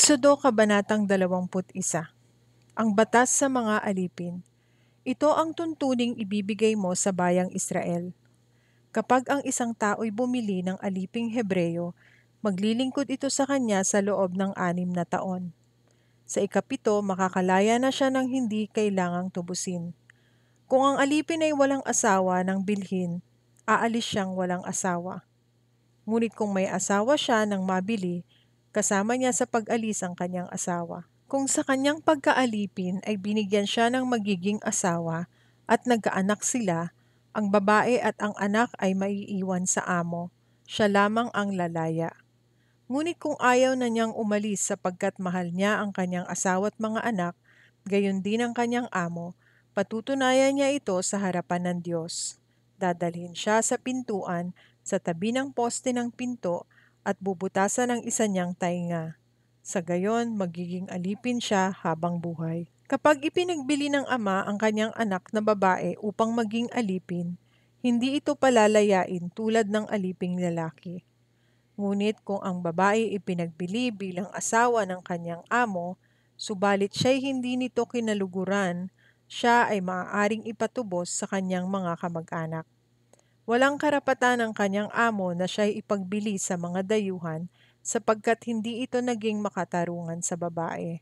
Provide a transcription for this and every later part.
Eksodo Kabanatang 21. Ang batas sa mga alipin. Ito ang tuntuning ibibigay mo sa bayang Israel. Kapag ang isang tao'y bumili ng aliping Hebreyo, maglilingkod ito sa kanya sa loob ng 6 na taon. Sa ikapito, makakalaya na siya ng hindi kailangang tubusin. Kung ang alipin ay walang asawa ng bilhin, aalis siyang walang asawa. Ngunit kung may asawa siya nang mabili, kasama niya sa pag-alis ang kanyang asawa. Kung sa kanyang pagkaalipin ay binigyan siya ng magiging asawa at nagkaanak sila, ang babae at ang anak ay maiiwan sa amo, siya lamang ang lalaya. Ngunit kung ayaw na niyang umalis sapagkat mahal niya ang kanyang asawa at mga anak, gayon din ang kanyang amo, patutunayan niya ito sa harapan ng Diyos. Dadalhin siya sa pintuan, sa tabi ng poste ng pinto, at bubutasan ng isa niyang tainga. Sa gayon, magiging alipin siya habang buhay. Kapag ipinagbili ng ama ang kanyang anak na babae upang maging alipin, hindi ito palalayain tulad ng aliping lalaki. Ngunit kung ang babae ipinagbili bilang asawa ng kanyang amo, subalit siya'y hindi nito kinaluguran, siya ay maaaring ipatubos sa kanyang mga kamag-anak. Walang karapatan ng kanyang amo na siya'y ipagbili sa mga dayuhan sapagkat hindi ito naging makatarungan sa babae.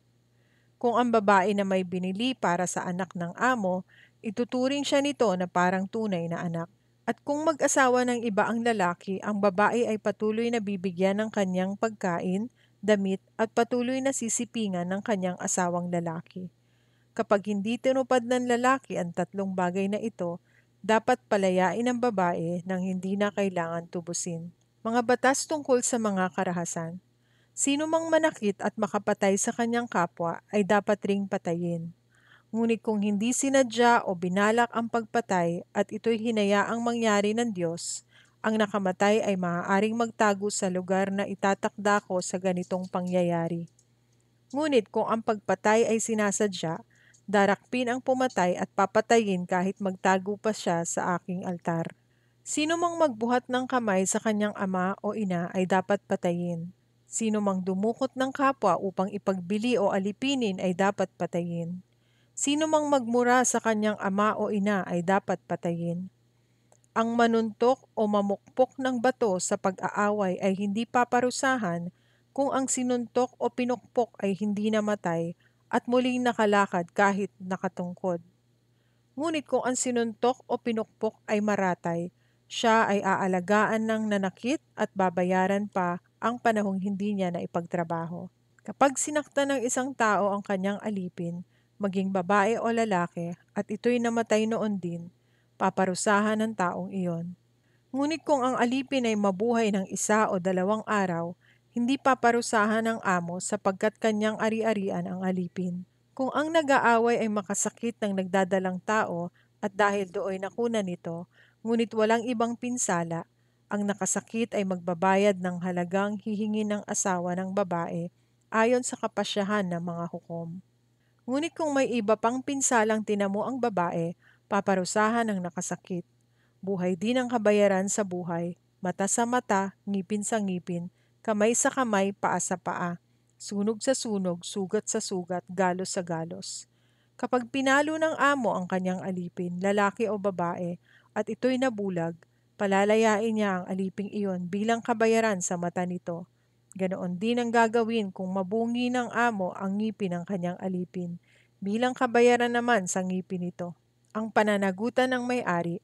Kung ang babae na may binili para sa anak ng amo, ituturing siya nito na parang tunay na anak. At kung mag-asawa ng iba ang lalaki, ang babae ay patuloy na bibigyan ng kanyang pagkain, damit at patuloy na sisipingan ng kanyang asawang lalaki. Kapag hindi tinupad ng lalaki ang 3 bagay na ito, dapat palayain ang babae nang hindi na kailangan tubusin. Mga batas tungkol sa mga karahasan. Sino mang manakit at makapatay sa kanyang kapwa ay dapat ring patayin. Ngunit kung hindi sinadya o binalak ang pagpatay at ito'y hinayaang mangyari ng Diyos, ang nakamatay ay maaaring magtago sa lugar na itatakda ko sa ganitong pangyayari. Ngunit kung ang pagpatay ay sinasadya, darakpin ang pumatay at papatayin kahit magtago pa siya sa aking altar. Sino mang magbuhat ng kamay sa kanyang ama o ina ay dapat patayin. Sino mang dumukot ng kapwa upang ipagbili o alipinin ay dapat patayin. Sino mang magmura sa kanyang ama o ina ay dapat patayin. Ang manuntok o mamukpok ng bato sa pag-aaway ay hindi paparusahan kung ang sinuntok o pinukpok ay hindi namatay at muling nakalakad kahit nakatungkod. Ngunit kung ang sinuntok o pinukpok ay maratay, siya ay aalagaan ng nanakit at babayaran pa ang panahong hindi niya na ipagtrabaho. Kapag sinaktan ng isang tao ang kanyang alipin, maging babae o lalaki, at ito'y namatay noon din, paparusahan ng taong iyon. Ngunit kung ang alipin ay mabuhay ng 1 o 2 araw, hindi paparusahan ng amo sapagkat kanyang ari-arian ang alipin. Kung ang nag-aaway ay makasakit ng nagdadalang tao at dahil dooy nakuna nito, ngunit walang ibang pinsala, ang nakasakit ay magbabayad ng halagang hihingin ng asawa ng babae ayon sa kapasyahan ng mga hukom. Ngunit kung may iba pang pinsalang tinamo ang babae, paparusahan ng nakasakit. Buhay din ang kabayaran sa buhay, mata sa mata, ngipin sa ngipin, kamay sa kamay, paa sa paa, sunog sa sunog, sugat sa sugat, galos sa galos. Kapag pinalo ng amo ang kanyang alipin, lalaki o babae, at ito'y nabulag, palalayain niya ang aliping iyon bilang kabayaran sa mata nito. Ganoon din ang gagawin kung mabungi ng amo ang ngipin ng kanyang alipin, bilang kabayaran naman sa ngipin nito. Ang pananagutan ng may-ari.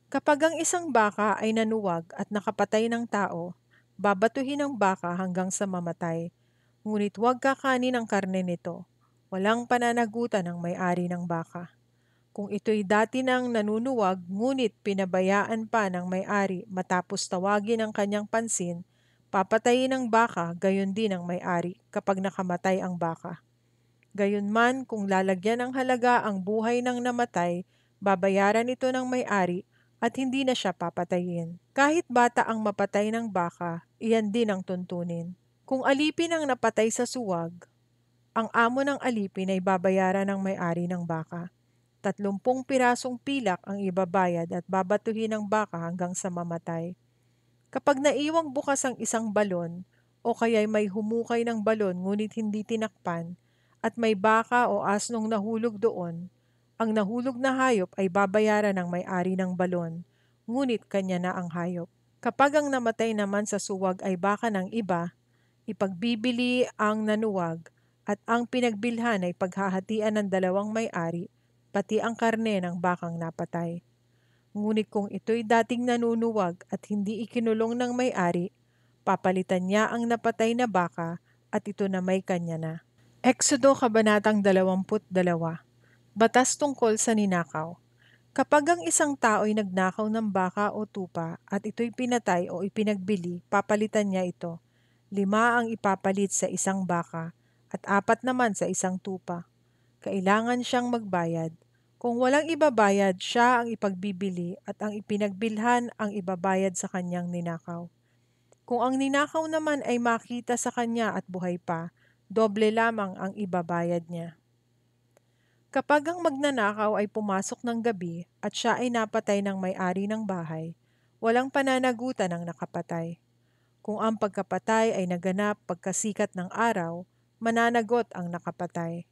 Kapag ang isang baka ay nanuwag at nakapatay ng tao, babatuhin ang baka hanggang sa mamatay. Ngunit huwag kakanin ang karne nito. Walang pananagutan ng may-ari ng baka. Kung ito'y dati nang nanunuwag ngunit pinabayaan pa ng may-ari matapos tawagin ang kanyang pansin, papatayin ng baka gayon din ang may-ari kapag nakamatay ang baka. Gayunman kung lalagyan ng halaga ang buhay ng namatay, babayaran ito ng may-ari at hindi na siya papatayin. Kahit bata ang mapatay ng baka, iyan din ang tuntunin. Kung alipin ang napatay sa suwag, ang amo ng alipin ay babayaran ng may-ari ng baka. 30 pirasong pilak ang ibabayad at babatuhin ng baka hanggang sa mamatay. Kapag naiwang bukas ang isang balon o kaya'y may humukay ng balon ngunit hindi tinakpan, at may baka o asnong nahulog doon, ang nahulog na hayop ay babayaran ng may-ari ng balon, ngunit kanya na ang hayop. Kapag ang namatay naman sa suwag ay baka ng iba, ipagbibili ang nanuwag at ang pinagbilhan ay paghahatian ng dalawang may-ari, pati ang karne ng bakang napatay. Ngunit kung ito'y dating nanunuwag at hindi ikinulong ng may-ari, papalitan niya ang napatay na baka at ito na may kanya na. Exodo Kabanatang 22. Batas tungkol sa ninakaw. Kapag ang isang tao'y nagnakaw ng baka o tupa at ito'y pinatay o ipinagbili, papalitan niya ito. 5 ang ipapalit sa isang baka at 4 naman sa isang tupa. Kailangan siyang magbayad. Kung walang ibabayad, siya ang ipagbibili at ang ipinagbilhan ang ibabayad sa kanyang ninakaw. Kung ang ninakaw naman ay makita sa kanya at buhay pa, doble lamang ang ibabayad niya. Kapag ang magnanakaw ay pumasok ng gabi at siya ay napatay ng may-ari ng bahay, walang pananagutan ang nakapatay. Kung ang pagkapatay ay naganap pagkasikat ng araw, mananagot ang nakapatay.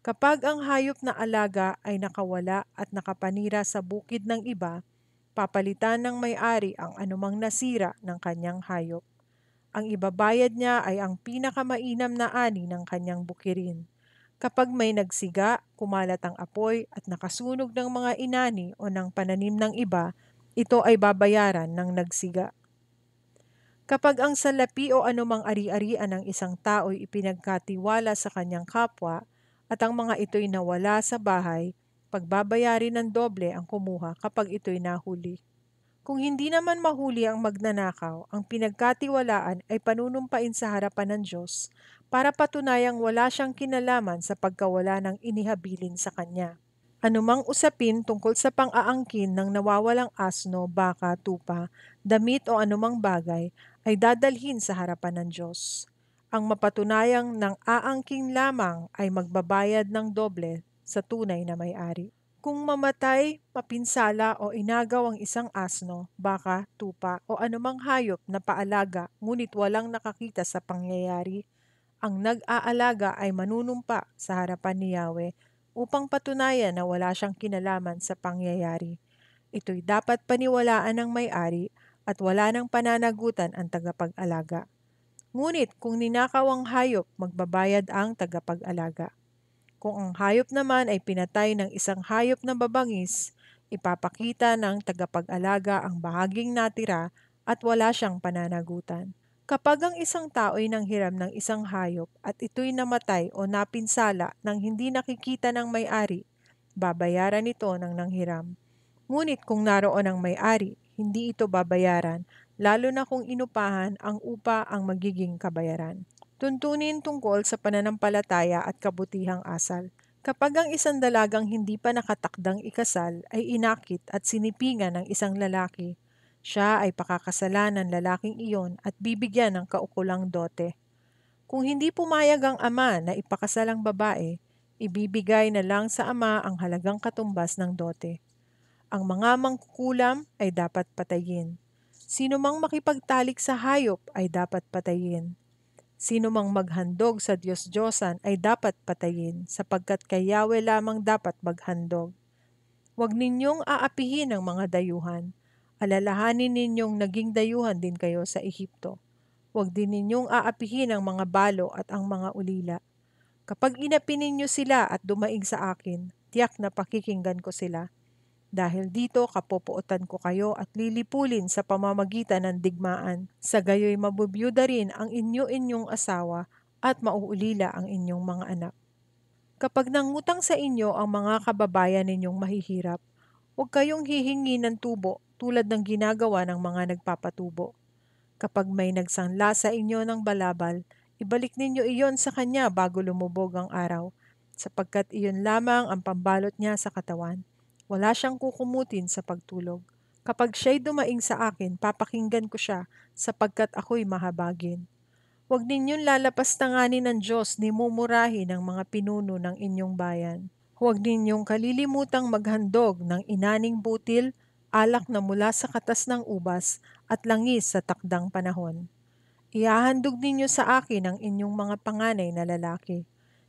Kapag ang hayop na alaga ay nakawala at nakapanira sa bukid ng iba, papalitan ng may-ari ang anumang nasira ng kanyang hayop. Ang ibabayad niya ay ang pinakamainam na ani ng kanyang bukirin. Kapag may nagsiga, kumalat ang apoy at nakasunog ng mga inani o ng pananim ng iba, ito ay babayaran ng nagsiga. Kapag ang salapi o anumang ari-arian ng isang tao'y ipinagkatiwala sa kanyang kapwa at ang mga ito'y nawala sa bahay, pagbabayarin ng doble ang kumuha kapag ito'y nahuli. Kung hindi naman mahuli ang magnanakaw, ang pinagkatiwalaan ay panunumpain sa harapan ng Diyos para patunayang wala siyang kinalaman sa pagkawala ng inihabilin sa kanya. Anumang usapin tungkol sa pang-aangkin ng nawawalang asno, baka, tupa, damit o anumang bagay ay dadalhin sa harapan ng Diyos. Ang mapatunayang ng aangking lamang ay magbabayad ng doble sa tunay na may-ari. Kung mamatay, mapinsala o inagaw ang isang asno, baka, tupa o anumang hayop na paalaga ngunit walang nakakita sa pangyayari, ang nag-aalaga ay manunumpa sa harapan ni Yahweh upang patunayan na wala siyang kinalaman sa pangyayari. Ito'y dapat paniwalaan ng may-ari at wala ng pananagutan ang tagapag-alaga. Ngunit kung ninakaw ang hayop, magbabayad ang tagapag-alaga. Kung ang hayop naman ay pinatay ng isang hayop na babangis, ipapakita ng tagapag-alaga ang bahaging natira at wala siyang pananagutan. Kapag ang isang tao ay nanghiram ng isang hayop at ito'y namatay o napinsala nang hindi nakikita ng may-ari, babayaran ito ng nanghiram. Ngunit kung naroon ang may-ari, hindi ito babayaran, lalo na kung inupahan ang upa ang magiging kabayaran. Tuntunin tungkol sa pananampalataya at kabutihang asal. Kapag ang isang dalagang hindi pa nakatakdang ikasal ay inakit at sinipingan ng isang lalaki, siya ay pakakasalan ng lalaking iyon at bibigyan ng kaukulang dote. Kung hindi pumayag ang ama na ipakasal ang babae, ibibigay na lang sa ama ang halagang katumbas ng dote. Ang mga mangkukulam ay dapat patayin. Sino mang makipagtalik sa hayop ay dapat patayin. Sino mang maghandog sa Diyos-Diyosan ay dapat patayin, sapagkat kay Yahweh lamang dapat maghandog. Huwag ninyong aapihin ang mga dayuhan. Alalahanin ninyong naging dayuhan din kayo sa Ehipto. Huwag din ninyong aapihin ang mga balo at ang mga ulila. Kapag inapi ninyo sila at dumaing sa akin, tiyak na pakikinggan ko sila. Dahil dito kapopuotan ko kayo at lilipulin sa pamamagitan ng digmaan. Sa gayoy mabubiyuda rin ang inyong asawa at mauulila ang inyong mga anak. Kapag nangutang sa inyo ang mga kababayan ninyong mahihirap, huwag kayong hihingi ng tubo tulad ng ginagawa ng mga nagpapatubo. Kapag may nagsanla sa inyo ng balabal, ibalik ninyo iyon sa kanya bago lumubog ang araw, sapagkat iyon lamang ang pambalot niya sa katawan. Wala siyang kukumutin sa pagtulog. Kapag siya'y dumaing sa akin, papakinggan ko siya, sapagkat ako'y mahabagin. Huwag ninyong lalapastanganin ng Diyos ni mumurahi ng mga pinuno ng inyong bayan. Huwag ninyong kalilimutang maghandog ng inaning butil, alak na mula sa katas ng ubas, at langis sa takdang panahon. Ihahandog ninyo sa akin ang inyong mga panganay na lalaki.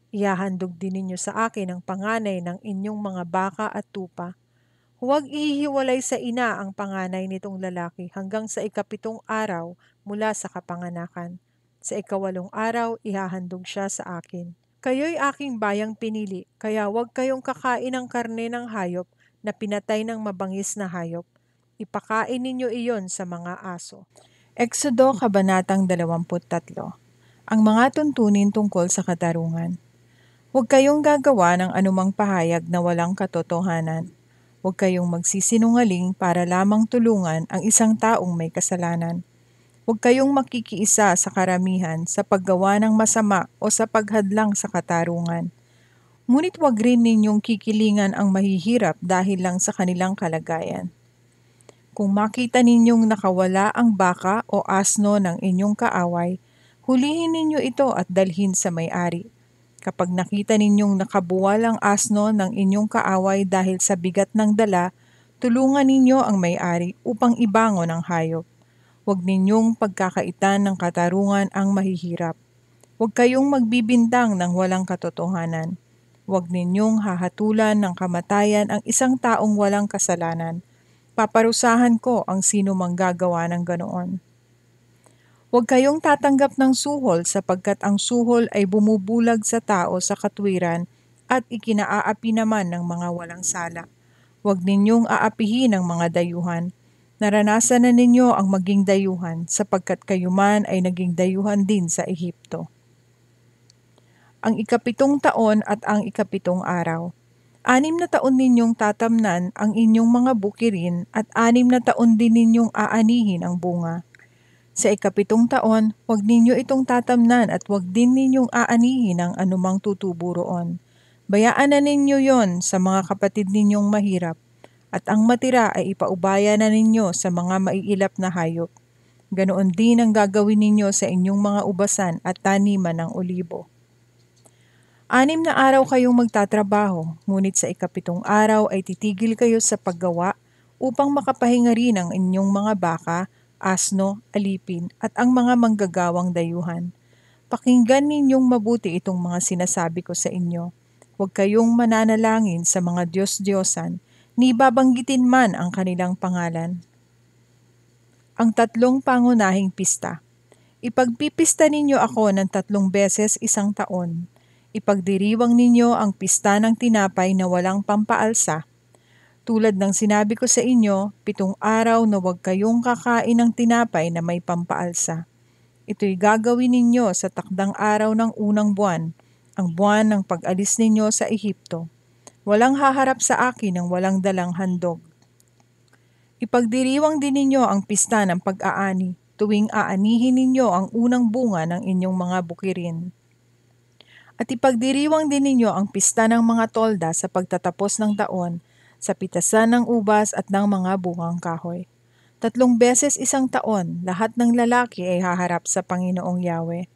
Ihahandog din ninyo sa akin ang panganay ng inyong mga baka at tupa. Huwag ihiwalay sa ina ang panganay nitong lalaki hanggang sa ikapitong araw mula sa kapanganakan. Sa ikawalong araw, ihahandog siya sa akin. Kayo'y aking bayang pinili, kaya huwag kayong kakain ng karne ng hayop na pinatay ng mabangis na hayop. Ipakain ninyo iyon sa mga aso. Exodo Kabanatang 23. Ang mga tuntunin tungkol sa katarungan. Huwag kayong gagawa ng anumang pahayag na walang katotohanan. Huwag kayong magsisinungaling para lamang tulungan ang isang taong may kasalanan. Huwag kayong makikiisa sa karamihan sa paggawa ng masama o sa paghadlang sa katarungan. Ngunit huwag rin ninyong kikilingan ang mahihirap dahil lang sa kanilang kalagayan. Kung makita ninyong nakawala ang baka o asno ng inyong kaaway, hulihin ninyo ito at dalhin sa may-ari. Kapag nakita ninyong nakabuwal ang asno ng inyong kaaway dahil sa bigat ng dala, tulungan ninyo ang may-ari upang ibangon ang hayop. Huwag ninyong pagkakaitan ng katarungan ang mahihirap. Huwag kayong magbibintang ng walang katotohanan. Huwag ninyong hahatulan ng kamatayan ang isang taong walang kasalanan. Paparusahan ko ang sino mang gagawa ng ganoon. Huwag kayong tatanggap ng suhol sapagkat ang suhol ay bumubulag sa tao sa katwiran at ikinaaapi naman ng mga walang sala. Huwag ninyong aapihin ang mga dayuhan. Naranasan na ninyo ang maging dayuhan sapagkat kayo man ay naging dayuhan din sa Ehipto. Ang ikapitong taon at ang ikapitong araw. 6 na taon ninyong tatamnan ang inyong mga bukirin at 6 na taon din ninyong aanihin ang bunga. Sa ikapitong taon, huwag ninyo itong tatamnan at huwag din ninyong aanihin ang anumang tutubo roon. Bayaan na ninyo yon sa mga kapatid ninyong mahirap, at ang matira ay ipaubaya na ninyo sa mga maiilap na hayop. Ganoon din ang gagawin ninyo sa inyong mga ubasan at taniman ng olibo. 6 na araw kayong magtatrabaho, ngunit sa ikapitong araw ay titigil kayo sa paggawa upang makapahinga rin ang inyong mga baka, asno, alipin at ang mga manggagawang dayuhan. Pakinggan ninyong mabuti itong mga sinasabi ko sa inyo. Huwag kayong mananalangin sa mga Diyos-Diyosan, ni babanggitin man ang kanilang pangalan. Ang 3 pangunahing pista. Ipagpipista ninyo ako ng 3 beses isang taon. Ipagdiriwang ninyo ang pista ng tinapay na walang pampaalsa. Tulad ng sinabi ko sa inyo, 7 araw na huwag kayong kakain ng tinapay na may pampaalsa. Ito'y gagawin ninyo sa takdang araw ng unang buwan, ang buwan ng pag-alis ninyo sa Ehipto. Walang haharap sa akin ng walang dalang handog. Ipagdiriwang din ninyo ang pista ng pag-aani, tuwing aanihin ninyo ang unang bunga ng inyong mga bukirin. At ipagdiriwang din ninyo ang pista ng mga tolda sa pagtatapos ng taon, sa pitasan ng ubas at ng mga bungang kahoy. 3 beses isang taon, lahat ng lalaki ay haharap sa Panginoong Yahweh.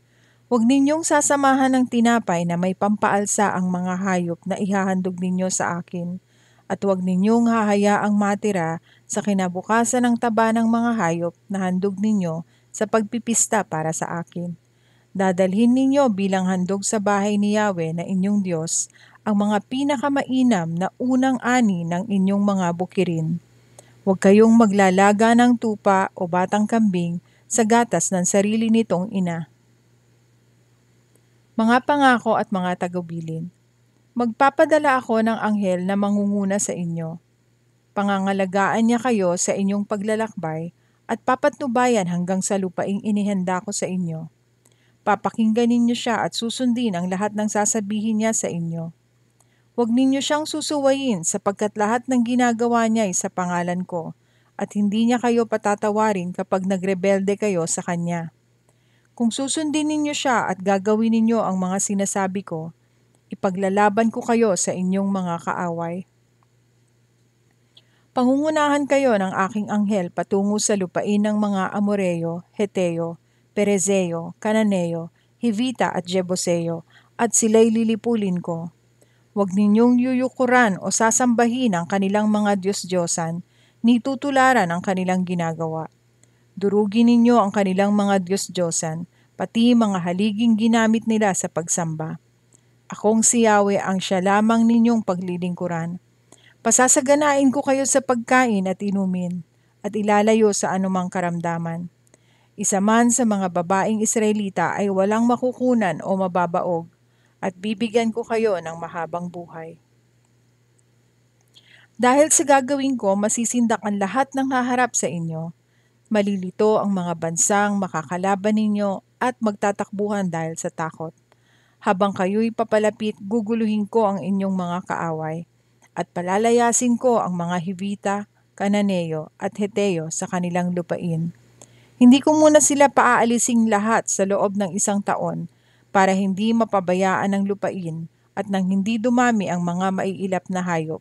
Huwag ninyong sasamahan ng tinapay na may pampaalsa ang mga hayop na ihahandog ninyo sa akin, at huwag ninyong hahayaang matira sa kinabukasan ng taba ng mga hayop na handog ninyo sa pagpipista para sa akin. Dadalhin ninyo bilang handog sa bahay ni Yahweh na inyong Diyos ang mga pinakamainam na unang ani ng inyong mga bukirin. Huwag kayong maglalaga ng tupa o batang kambing sa gatas ng sarili nitong ina. Mga pangako at mga tagubilin. Magpapadala ako ng anghel na mangunguna sa inyo. Pangangalagaan niya kayo sa inyong paglalakbay at papatnubayan hanggang sa lupaing inihanda ko sa inyo. Papakinggan ninyo siya at susundin ang lahat ng sasabihin niya sa inyo. Huwag ninyo siyang susuwayin sapagkat lahat ng ginagawa niya ay sa pangalan ko, at hindi niya kayo patatawarin kapag nagrebelde kayo sa kanya. Kung susundin ninyo siya at gagawin ninyo ang mga sinasabi ko, ipaglalaban ko kayo sa inyong mga kaaway. Pangungunahan kayo ng aking anghel patungo sa lupain ng mga Amoreo, Heteo, Perezeo, Cananeo, Hivita at Jebuseo, at sila'y lilipulin ko. Huwag ninyong yuyukuran o sasambahin ang kanilang mga Diyos-Diyosan, ni tutularan ang kanilang ginagawa. Durugin ninyo ang kanilang mga Diyos-Diyosan, pati mga haliging ginamit nila sa pagsamba. Akong si Yahweh ang siya lamang ninyong paglilingkuran. Pasasaganain ko kayo sa pagkain at inumin, at ilalayo sa anumang karamdaman. Isa man sa mga babaeng Israelita ay walang makukunan o mababaog, at bibigyan ko kayo ng mahabang buhay. Dahil sa gagawin ko, masisindak ang lahat ng haharap sa inyo. Malilito ang mga bansang makakalaban ninyo at magtatakbuhan dahil sa takot. Habang kayo'y papalapit, guguluhin ko ang inyong mga kaaway, at palalayasin ko ang mga Hivita, Kananeo at Heteo sa kanilang lupain. Hindi ko muna sila paaalising lahat sa loob ng 1 taon para hindi mapabayaan ang lupain at nang hindi dumami ang mga maiilap na hayop.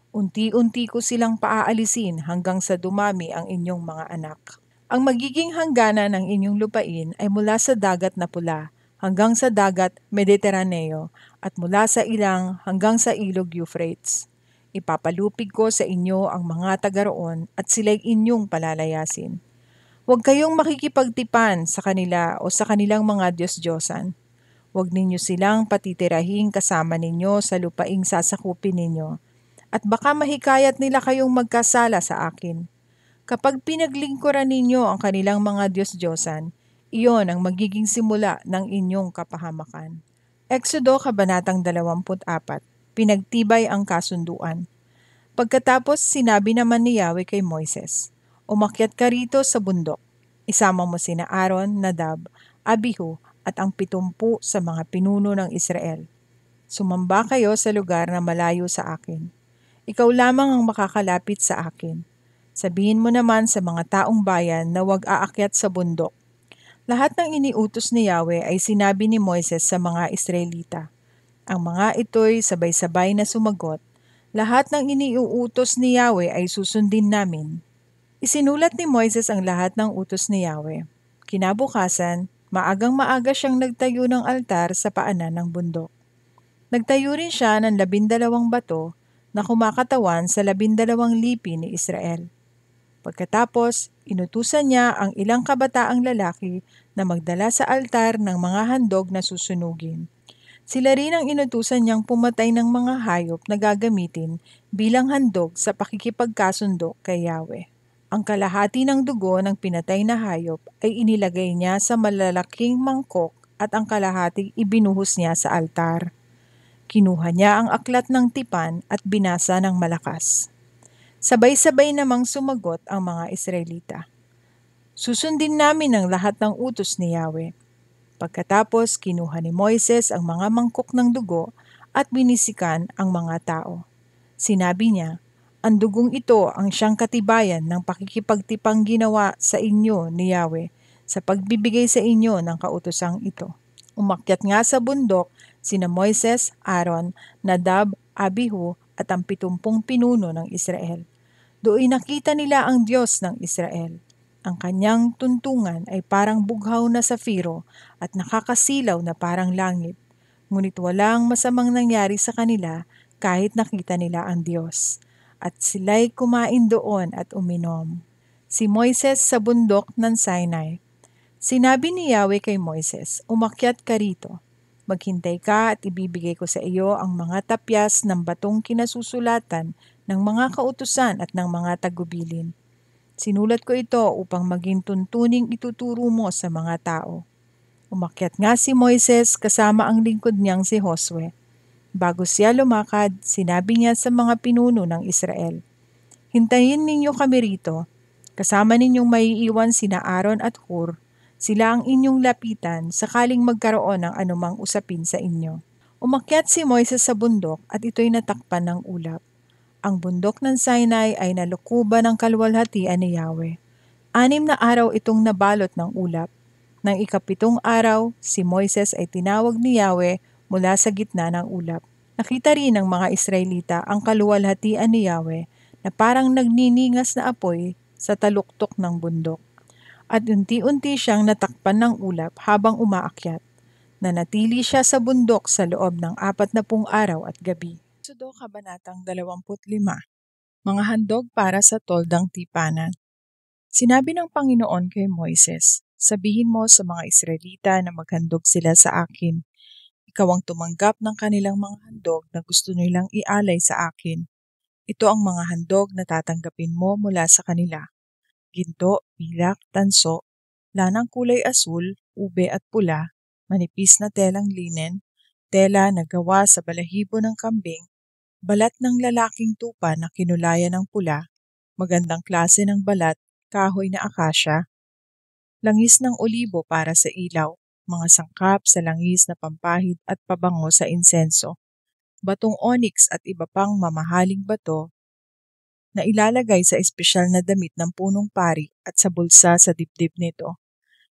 Unti-unti ko silang paaalisin hanggang sa dumami ang inyong mga anak. Ang magiging hangganan ng inyong lupain ay mula sa dagat na pula hanggang sa dagat Mediteraneo at mula sa ilang hanggang sa ilog Euphrates. Ipapalupig ko sa inyo ang mga taga roon at sila'y inyong palalayasin. Huwag kayong makikipagtipan sa kanila o sa kanilang mga Diyos-Diyosan. Huwag ninyo silang patitirahing kasama ninyo sa lupaing sasakupin ninyo, at baka mahikayat nila kayong magkasala sa akin. Kapag pinaglingkuran ninyo ang kanilang mga Diyos-Diyosan, iyon ang magiging simula ng inyong kapahamakan. Exodo Kabanatang 24, Pinagtibay ang kasunduan. Pagkatapos sinabi naman ni Yahweh kay Moises, "Umakyat ka rito sa bundok. Isama mo sina Aaron, Nadab, Abihu at ang 70 sa mga pinuno ng Israel. Sumamba kayo sa lugar na malayo sa akin. Ikaw lamang ang makakalapit sa akin. Sabihin mo naman sa mga taong bayan na huwag aakyat sa bundok." Lahat ng iniutos ni Yahweh ay sinabi ni Moises sa mga Israelita. Ang mga ito'y sabay-sabay na sumagot, "Lahat ng iniuutos ni Yahweh ay susundin namin." Isinulat ni Moises ang lahat ng utos ni Yahweh. Kinabukasan, maagang-maaga siyang nagtayo ng altar sa paanan ng bundok. Nagtayo rin siya ng 12 bato na kumakatawan sa 12 lipi ni Israel. Pagkatapos, inutusan niya ang ilang kabataang lalaki na magdala sa altar ng mga handog na susunugin. Sila rin ang inutusan niyang pumatay ng mga hayop na gagamitin bilang handog sa pakikipagkasundo kay Yahweh. Ang kalahati ng dugo ng pinatay na hayop ay inilagay niya sa malalaking mangkok at ang kalahati ibinuhos niya sa altar. Kinuha niya ang aklat ng tipan at binasa ng malakas. Sabay-sabay namang sumagot ang mga Israelita, "Susundin namin ang lahat ng utos ni Yahweh." Pagkatapos, kinuha ni Moises ang mga mangkok ng dugo at binisikan ang mga tao. Sinabi niya, "Ang dugong ito ang siyang katibayan ng pakikipagtipang ginawa sa inyo ni Yahweh sa pagbibigay sa inyo ng kautosang ito." Umakyat nga sa bundok sina Moises, Aaron, Nadab, Abihu at ang 70 pinuno ng Israel. Doon nakita nila ang Diyos ng Israel. Ang kanyang tuntungan ay parang bughaw na safiro at nakakasilaw na parang langit. Ngunit walang masamang nangyari sa kanila kahit nakita nila ang Diyos. At sila'y kumain doon at uminom. Si Moises sa bundok ng Sinai. Sinabi ni Yahweh kay Moises, "Umakyat ka rito. Maghintay ka at ibibigay ko sa iyo ang mga tapyas ng batong kinasusulatan ng mga kautusan at ng mga tagubilin. Sinulat ko ito upang maging tuntuning ituturo mo sa mga tao." Umakyat nga si Moises kasama ang lingkod niyang si Josue. Bago siya lumakad, sinabi niya sa mga pinuno ng Israel, "Hintayin ninyo kami rito. Kasama ninyong maiiwan sina Aaron at Hur. Sila ang inyong lapitan sakaling magkaroon ng anumang usapin sa inyo." Umakyat si Moises sa bundok at ito'y natakpan ng ulap. Ang bundok ng Sinai ay nalukuban ng kaluwalhatian ni Yahweh. 6 na araw itong nabalot ng ulap. Nang 7 araw, si Moises ay tinawag ni Yahweh mula sa gitna ng ulap. Nakita rin ng mga Israelita ang kaluwalhatian ni Yahweh na parang nagniningas na apoy sa taluktok ng bundok. At unti-unti siyang natakpan ng ulap habang umaakyat. Nanatili siya sa bundok sa loob ng 40 araw at gabi. Exodo Kabanatang 25, Mga handog para sa toldang tipanan. Sinabi ng Panginoon kay Moises, "Sabihin mo sa mga Israelita na maghandog sila sa akin. Ikaw ang tumanggap ng kanilang mga handog na gusto nilang ialay sa akin. Ito ang mga handog na tatanggapin mo mula sa kanila: ginto, pilak, tanso, lanang kulay asul, ube at pula, manipis na telang linen, tela na gawa sa balahibo ng kambing, balat ng lalaking tupa na kinulayan ng pula, magandang klase ng balat, kahoy na akasya, langis ng olibo para sa ilaw, mga sangkap sa langis na pampahid at pabango sa insenso, batong onyx at iba pang mamahaling bato na ilalagay sa espesyal na damit ng punong pari at sa bulsa sa dibdib nito.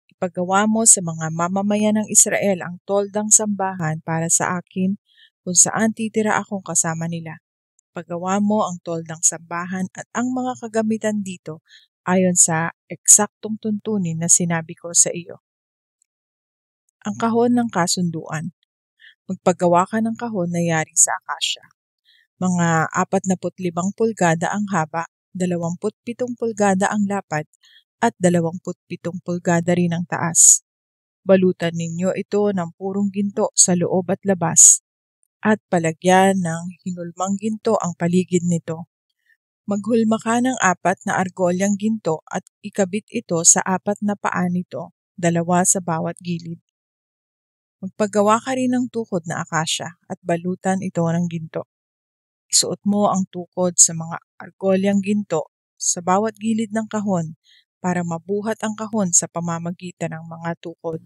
Ipagawa mo sa mga mamamayan ng Israel ang toldang sambahan para sa akin kung saan titira akong kasama nila. Pagawa mo ang toldang sambahan at ang mga kagamitan dito ayon sa eksaktong tuntunin na sinabi ko sa iyo." Ang kahon ng kasunduan. Magpagawa ka ng kahon na yari sa akasya. Mga 45 pulgada ang haba, 27 pulgada ang lapad, at 27 pulgada rin ang taas. Balutan ninyo ito ng purong ginto sa loob at labas, at palagyan ng hinulmang ginto ang paligid nito. Maghulma ka ng 4 na argolyang ginto at ikabit ito sa 4 na paa nito, 2 sa bawat gilid. Magpagawa ka rin ng tukod na akasya at balutan ito ng ginto. Isuot mo ang tukod sa mga argolyang ginto sa bawat gilid ng kahon para mabuhat ang kahon sa pamamagitan ng mga tukod.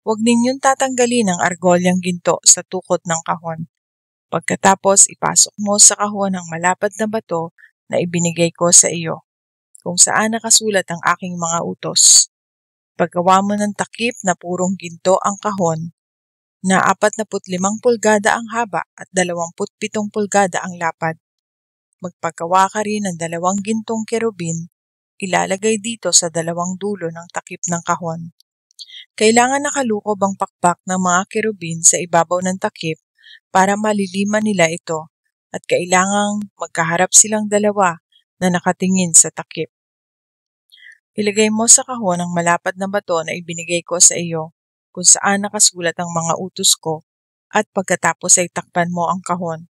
Huwag ninyong tatanggalin ang argolyang ginto sa tukod ng kahon. Pagkatapos, ipasok mo sa kahon ang malapad na bato na ibinigay ko sa iyo, kung saan nakasulat ang aking mga utos. Paggawa mo ng takip na purong ginto ang kahon, na 45 pulgada ang haba at 27 pulgada ang lapad. Magpagawa ka rin ng 2 gintong kerubin, ilalagay dito sa 2 dulo ng takip ng kahon. Kailangan nakalukob ang pakpak ng mga kerubin sa ibabaw ng takip para maliliman nila ito, at kailangang magkaharap silang dalawa na nakatingin sa takip. Ilagay mo sa kahon ang malapad na bato na ibinigay ko sa iyo, kung saan nakasulat ang mga utos ko, at pagkatapos ay takpan mo ang kahon.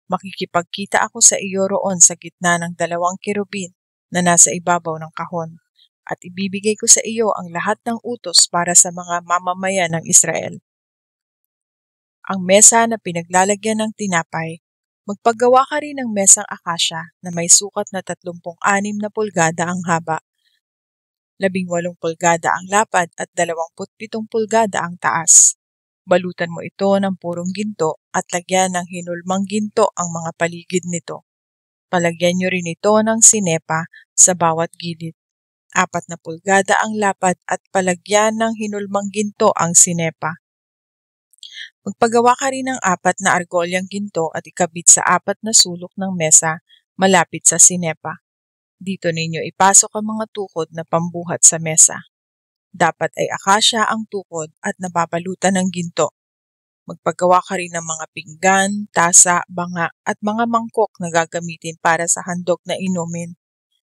Makikipagkita ako sa iyo roon sa gitna ng 2 kerubin na nasa ibabaw ng kahon, at ibibigay ko sa iyo ang lahat ng utos para sa mga mamamayan ng Israel. Ang mesa na pinaglalagyan ng tinapay. Magpagawa ka rin ng mesang akasya na may sukat na 36 na pulgada ang haba, 18 pulgada ang lapad at 27 pulgada ang taas. Balutan mo ito ng purong ginto at lagyan ng hinulmang ginto ang mga paligid nito. Palagyan nyo rin ito ng sinepa sa bawat gilid. 4 na pulgada ang lapad at palagyan ng hinulmang ginto ang sinepa. Magpagawa ka rin ng 4 na argolyang ginto at ikabit sa 4 na sulok ng mesa malapit sa sinepa. Dito ninyo ipasok ang mga tukod na pambuhat sa mesa. Dapat ay akasya ang tukod at nababalutan ng ginto. Magpagawa ka rin ng mga pinggan, tasa, banga at mga mangkok na gagamitin para sa handog na inumin.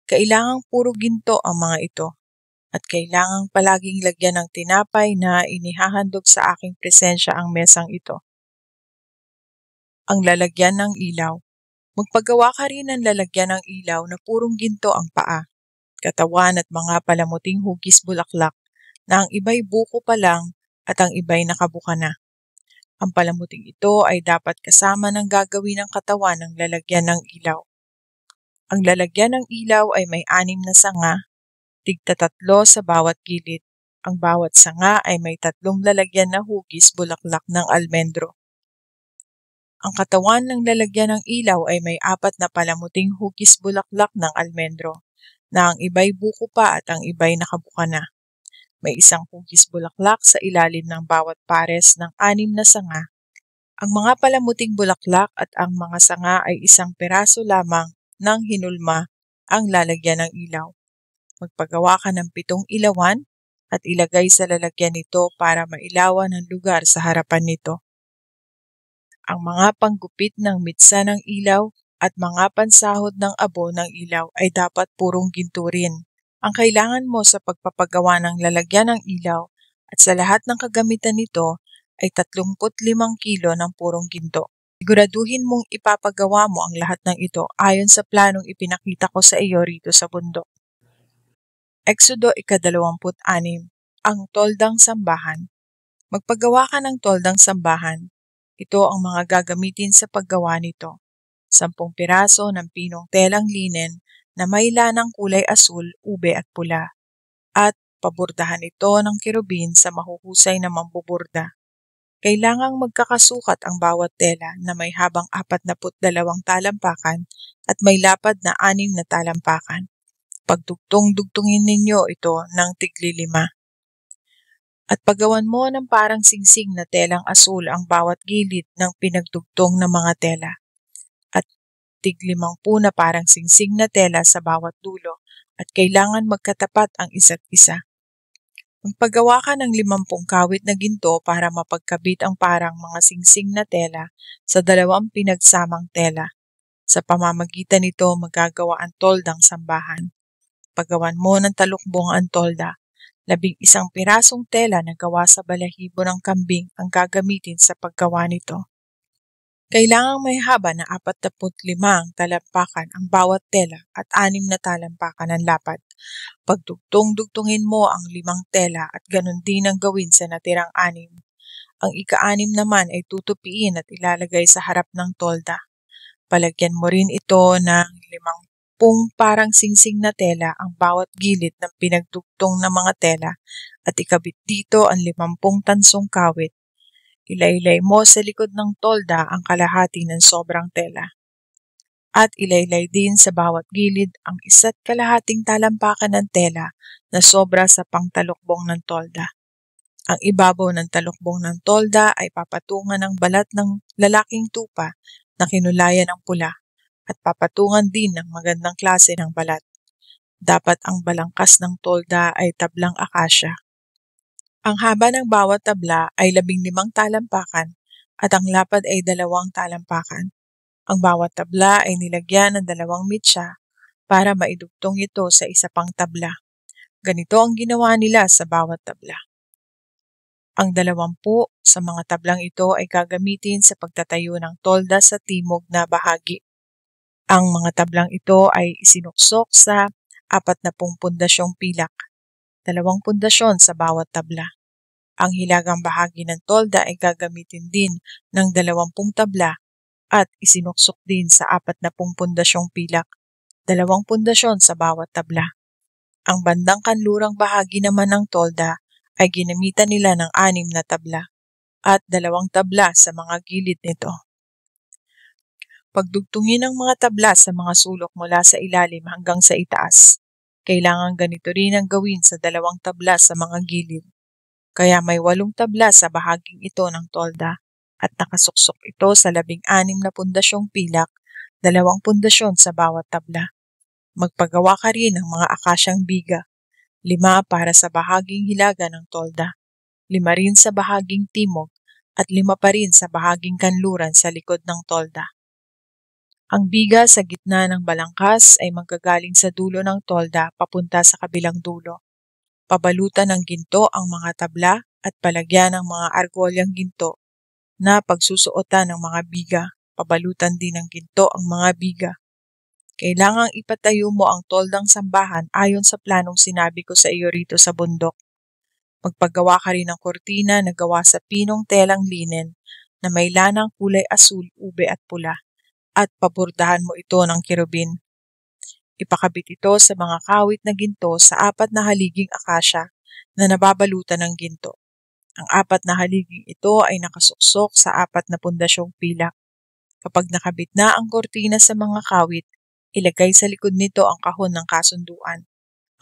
Kailangang puro ginto ang mga ito, at kailangang palaging lagyan ng tinapay na inihahandog sa aking presensya ang mesang ito. Ang lalagyan ng ilaw. Magpagawa ka rin ng lalagyan ng ilaw na purong ginto ang paa, katawan at mga palamuting hugis bulaklak na ang iba'y buko pa lang at ang iba'y nakabuka na. Ang palamuting ito ay dapat kasama ng gagawin ng katawan ng lalagyan ng ilaw. Ang lalagyan ng ilaw ay may 6 na sanga, tig-3 sa bawat gilid. Ang bawat sanga ay may 3 lalagyan na hugis bulaklak ng almendro. Ang katawan ng lalagyan ng ilaw ay may 4 na palamuting hugis bulaklak ng almendro, na ang iba'y buko pa at ang iba'y nakabuka na. May 1 hugis bulaklak sa ilalim ng bawat pares ng 6 na sanga. Ang mga palamuting bulaklak at ang mga sanga ay 1 piraso lamang ng hinulma ang lalagyan ng ilaw. Magpagawa ka ng 7 ilawan at ilagay sa lalagyan nito para mailawan ang lugar sa harapan nito. Ang mga panggupit ng mitsa ng ilaw at mga pansahod ng abo ng ilaw ay dapat purong ginto rin. Ang kailangan mo sa pagpapagawa ng lalagyan ng ilaw at sa lahat ng kagamitan nito ay 35 kilo ng purong ginto. Siguraduhin mong ipapagawa mo ang lahat ng ito ayon sa planong ipinakita ko sa iyo rito sa bundok. Exodo 26, ang toldang sambahan. Magpagawa ka ng toldang sambahan. Ito ang mga gagamitin sa paggawa nito. 10 piraso ng pinong telang linen na may lanang kulay asul, ube at pula. At pabordahan ito ng kerubin sa mahuhusay na mambuburda. Kailangang magkakasukat ang bawat tela na may habang 42 talampakan at may lapad na 6 na talampakan. Pagdugtong-dugtungin ninyo ito ng tigli-5. At pagawan mo ng parang singsing na telang asul ang bawat gilid ng pinagdugtong na mga tela. At tig-50 na parang singsing na tela sa bawat dulo at kailangan magkatapat ang isa't isa. Magpagawa ka ng 50 kawit na ginto para mapagkabit ang parang mga singsing na tela sa 2 pinagsamang tela. Sa pamamagitan nito magagawa ang toldang sambahan. Pagawan mo ng talukbong ang tolda. 11 pirasong tela na gawa sa balahibo ng kambing ang gagamitin sa paggawa nito. Kailangang may haba na 45 talampakan ang bawat tela at 6 na talampakan ang lapad. Pagdugtong-dugtungin mo ang 5 tela at ganun din ang gawin sa natirang 6. Ang ika-6 naman ay tutupiin at ilalagay sa harap ng tolda. Palagyan mo rin ito ng 50 parang singsing na tela ang bawat gilid ng pinagdugtong na mga tela at ikabit dito ang 50 tansong kawit. Ilaylay mo sa likod ng tolda ang kalahati ng sobrang tela. At ilaylay din sa bawat gilid ang 1 kalahating talampakan ng tela na sobra sa pangtalukbong ng tolda. Ang ibabaw ng talukbong ng tolda ay papatungan ng balat ng lalaking tupa na kinulayan ng pula at papatungan din ng magandang klase ng balat. Dapat ang balangkas ng tolda ay tablang akasya. Ang haba ng bawat tabla ay 15 talampakan at ang lapad ay 2 talampakan. Ang bawat tabla ay nilagyan ng 2 mitsa para maidugtong ito sa isa pang tabla. Ganito ang ginawa nila sa bawat tabla. Ang 20 sa mga tablang ito ay gagamitin sa pagtatayo ng tolda sa timog na bahagi. Ang mga tablang ito ay isinuksok sa 40 pundasyong pilak, 2 pundasyon sa bawat tabla. Ang hilagang bahagi ng tolda ay gagamitin din ng 20 tabla at isinuksok din sa 40 pundasyong pilak, 2 pundasyon sa bawat tabla. Ang bandang kanlurang bahagi naman ng tolda ay ginamitan nila ng 6 na tabla at 2 tabla sa mga gilid nito. Pagdugtungin ang mga tabla sa mga sulok mula sa ilalim hanggang sa itaas. Kailangan ganito rin ang gawin sa 2 tabla sa mga gilid. Kaya may 8 tabla sa bahaging ito ng tolda at nakasuksok ito sa 16 na pundasyong pilak, 2 pundasyon sa bawat tabla. Magpagawa ka rin ng mga akasyang biga, 5 para sa bahaging hilaga ng tolda, 5 rin sa bahaging timog, at 5 pa rin sa bahaging kanluran sa likod ng tolda. Ang biga sa gitna ng balangkas ay manggagaling sa dulo ng tolda papunta sa kabilang dulo. Pabalutan ng ginto ang mga tabla at palagyan ng mga argolyang ginto na pagsusuotan ng mga biga. Pabalutan din ng ginto ang mga biga. Kailangang ipatayo mo ang toldang sambahan ayon sa planong sinabi ko sa iyo rito sa bundok. Magpagawa ka rin ng kortina na gawa sa pinong telang linen na may lanang kulay asul, ube at pula at pabordahan mo ito ng kerubin. Ipakabit ito sa mga kawit na ginto sa 4 na haliging akasya na nababalutan ng ginto. Ang 4 na haliging ito ay nakasuksok sa 4 na pundasyong pilak. Kapag nakabit na ang kortina sa mga kawit, ilagay sa likod nito ang kahon ng kasunduan.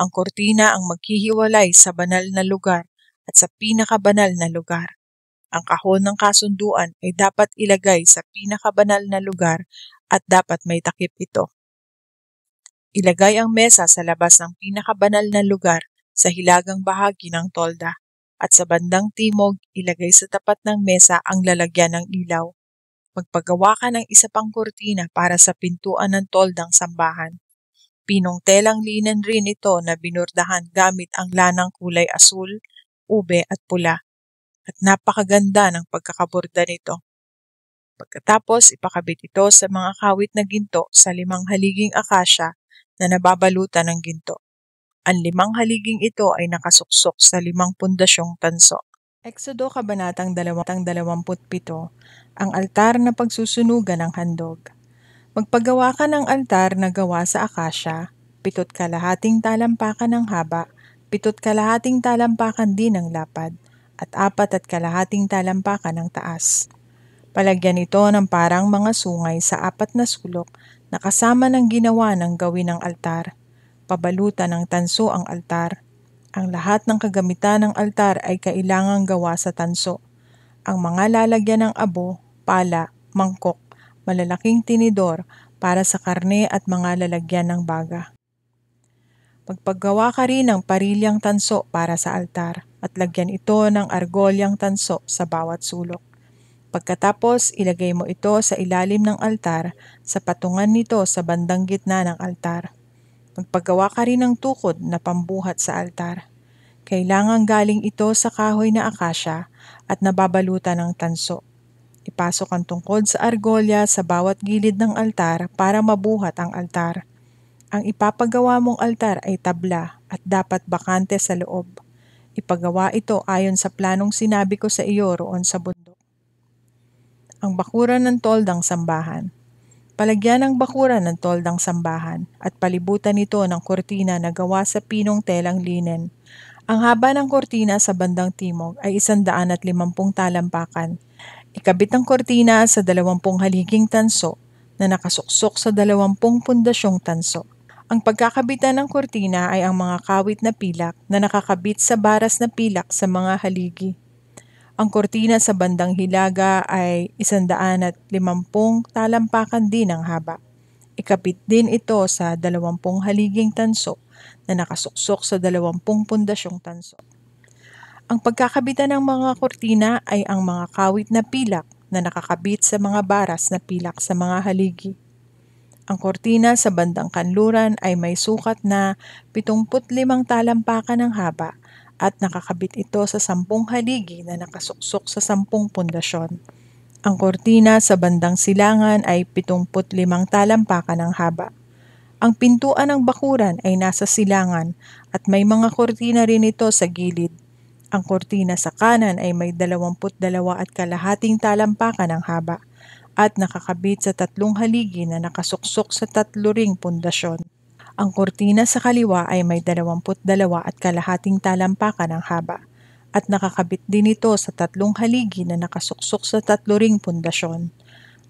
Ang kortina ang maghihiwalay sa banal na lugar at sa pinakabanal na lugar. Ang kahon ng kasunduan ay dapat ilagay sa pinakabanal na lugar at dapat may takip ito. Ilagay ang mesa sa labas ng pinakabanal na lugar sa hilagang bahagi ng tolda at sa bandang timog ilagay sa tapat ng mesa ang lalagyan ng ilaw. Magpagawa ka ng isa pang kortina para sa pintuan ng toldang sambahan. Pinong telang linen rin ito na binurdahan gamit ang lanang kulay asul, ube at pula. At napakaganda ng pagkakaborda nito. Pagkatapos, ipakabit ito sa mga kawit na ginto sa 5 haliging akasya na nababalutan ng ginto. Ang 5 haliging ito ay nakasuksok sa 5 pundasyong tanso. Exodo Kabanatang 27, ang altar na pagsusunugan ng handog. Magpagawa ka ng altar na gawa sa akasya, 7 kalahating talampakan ng haba, 7 kalahating talampakan din ng lapad, at 4 kalahating talampakan ng taas. Palagyan ito ng parang mga sungay sa 4 na sulok na kasama ng ginawa ng gawin ng altar. Pabalutan ng tanso ang altar. Ang lahat ng kagamitan ng altar ay kailangang gawa sa tanso. Ang mga lalagyan ng abo, pala, mangkok, malalaking tinidor para sa karne at mga lalagyan ng baga. Magpaggawa ka rin ng parilyang tanso para sa altar at lagyan ito ng argolyang tanso sa bawat sulok. Pagkatapos, ilagay mo ito sa ilalim ng altar sa patungan nito sa bandang gitna ng altar. Magpagawa ka rin ng tukod na pambuhat sa altar. Kailangang galing ito sa kahoy na akasya at nababalutan ng tanso. Ipasok ang tungkod sa argolya sa bawat gilid ng altar para mabuhat ang altar. Ang ipapagawa mong altar ay tabla at dapat bakante sa loob. Ipagawa ito ayon sa planong sinabi ko sa iyo roon sa bundok. Ang bakuran ng toldang sambahan. Palagyan ng bakuran ng toldang sambahan at palibutan ito ng kortina na gawa sa pinong telang linen. Ang haba ng kortina sa bandang timog ay 150 talampakan. Ikabit ang kortina sa 20 haliging tanso na nakasuksok sa 20 pundasyong tanso. Ang pagkakabitan ng kortina ay ang mga kawit na pilak na nakakabit sa baras na pilak sa mga haligi. Ang kortina sa bandang hilaga ay 150 talampakan din ang haba. Ikabit din ito sa 20 haliging tanso na nakasuksok sa 20 pundasyong tanso. Ang pagkakabitan ng mga kortina ay ang mga kawit na pilak na nakakabit sa mga baras na pilak sa mga haligi. Ang kortina sa bandang kanluran ay may sukat na 75 talampakan ng haba at nakakabit ito sa 10 haligi na nakasuksok sa 10 pundasyon. Ang kortina sa bandang silangan ay 75 talampakan ng haba. Ang pintuan ng bakuran ay nasa silangan at may mga kortina rin ito sa gilid. Ang kortina sa kanan ay may 22 at kalahating talampakan ng haba at nakakabit sa 3 haligi na nakasuksok sa 3 ring pundasyon. Ang kortina sa kaliwa ay may 22 at kalahating talampakan ng haba at nakakabit din ito sa 3 haligi na nakasuksok sa 3 ring pundasyon.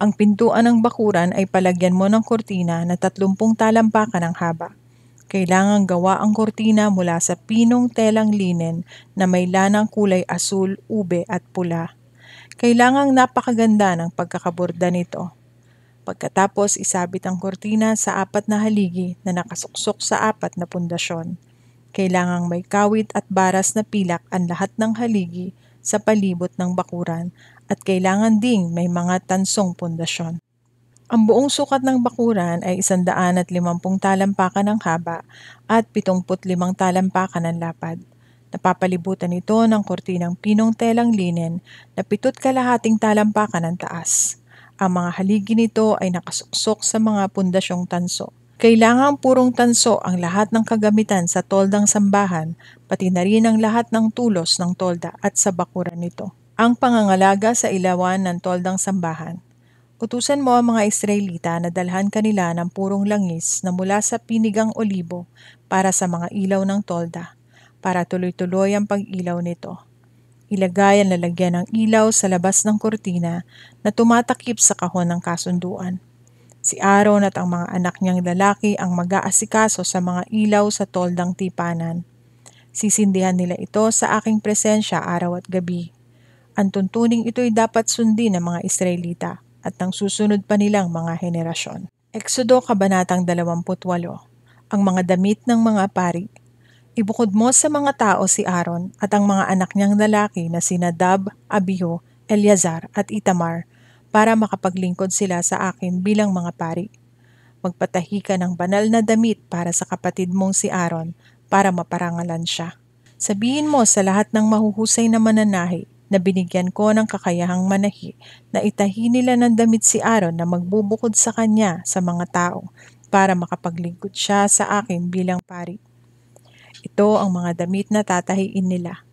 Ang pintuan ng bakuran ay palagyan mo ng kortina na 30 talampakan ng haba. Kailangang gawa ang kortina mula sa pinong telang linen na may lanang kulay asul, ube at pula. Kailangang napakaganda ng pagkakaborda nito. Pagkatapos, isabit ang kortina sa 4 na haligi na nakasuksok sa 4 na pundasyon. Kailangang may kawit at baras na pilak ang lahat ng haligi sa palibot ng bakuran at kailangan ding may mga tansong pundasyon. Ang buong sukat ng bakuran ay 150 talampakan ng haba at 75 talampakan ng lapad. Napapalibutan ito ng kortinang pinong telang linen na 7 kalahating talampakan ng taas. Ang mga haligi nito ay nakasuksok sa mga pundasyong tanso. Kailangang purong tanso ang lahat ng kagamitan sa toldang sambahan, pati na rin ang lahat ng tulos ng tolda at sa bakuran nito. Ang pangangalaga sa ilawan ng toldang sambahan. Utusan mo ang mga Israelita na dalhan kanila ng purong langis na mula sa pinigang olibo para sa mga ilaw ng tolda, para tuloy-tuloy ang pag-ilaw nito. Ilagay ang lalagyan ng ilaw sa labas ng kortina na tumatakip sa kahon ng kasunduan. Si Aaron at ang mga anak niyang lalaki ang mag-aasikaso sa mga ilaw sa toldang tipanan. Sisindihan nila ito sa aking presensya araw at gabi. Ang tuntuning ito'y dapat sundin ng mga Israelita at ng susunod pa nilang mga henerasyon. Exodo Kabanatang 28. Ang mga damit ng mga pari. Ibukod mo sa mga tao si Aaron at ang mga anak niyang lalaki na sina Nadab, Abihu, Eleazar at Itamar para makapaglingkod sila sa akin bilang mga pari. Magpatahi ka ng banal na damit para sa kapatid mong si Aaron para maparangalan siya. Sabihin mo sa lahat ng mahuhusay na mananahi na binigyan ko ng kakayahang manahi na itahi nila ng damit si Aaron na magbubukod sa kanya sa mga tao para makapaglingkod siya sa akin bilang pari. Ito ang mga damit na tatahiin nila: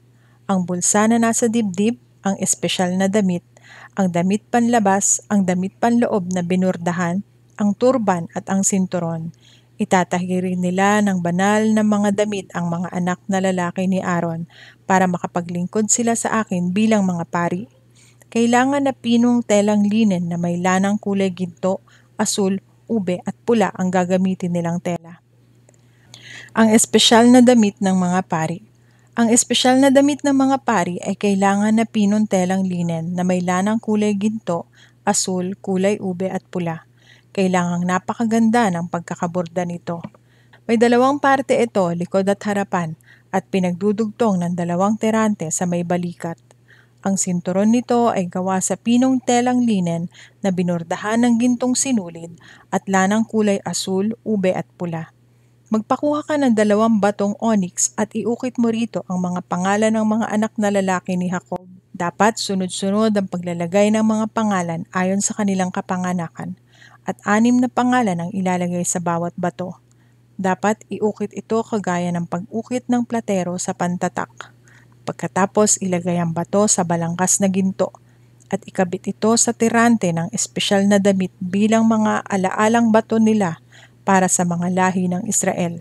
ang bulsa na nasa dibdib, ang espesyal na damit, ang damit panlabas, ang damit panloob na binurdahan, ang turban at ang sinturon. Itatahi rin nila ng banal na mga damit ang mga anak na lalaki ni Aaron para makapaglingkod sila sa akin bilang mga pari. Kailangan na pinong telang linen na may lanang kulay ginto, asul, ube at pula ang gagamitin nilang tela. Ang espesyal na damit ng mga pari. Ang espesyal na damit ng mga pari ay kailangan na pinong telang linen na may lanang kulay ginto, asul, kulay ube at pula. Kailangang napakaganda ng pagkakaborda nito. May dalawang parte ito, likod at harapan, at pinagdudugtong ng dalawang tirante sa may balikat. Ang sinturon nito ay gawa sa pinong telang linen na binordahan ng gintong sinulid at lanang kulay asul, ube at pula. Magpakuha ka ng 2 batong onyx at iukit mo rito ang mga pangalan ng mga anak na lalaki ni Jacob. Dapat sunod-sunod ang paglalagay ng mga pangalan ayon sa kanilang kapanganakan, at 6 na pangalan ang ilalagay sa bawat bato. Dapat iukit ito kagaya ng pag-ukit ng platero sa pantatak. Pagkatapos ilagay ang bato sa balangkas na ginto at ikabit ito sa tirante ng espesyal na damit bilang mga alaalang bato nila para sa mga lahi ng Israel.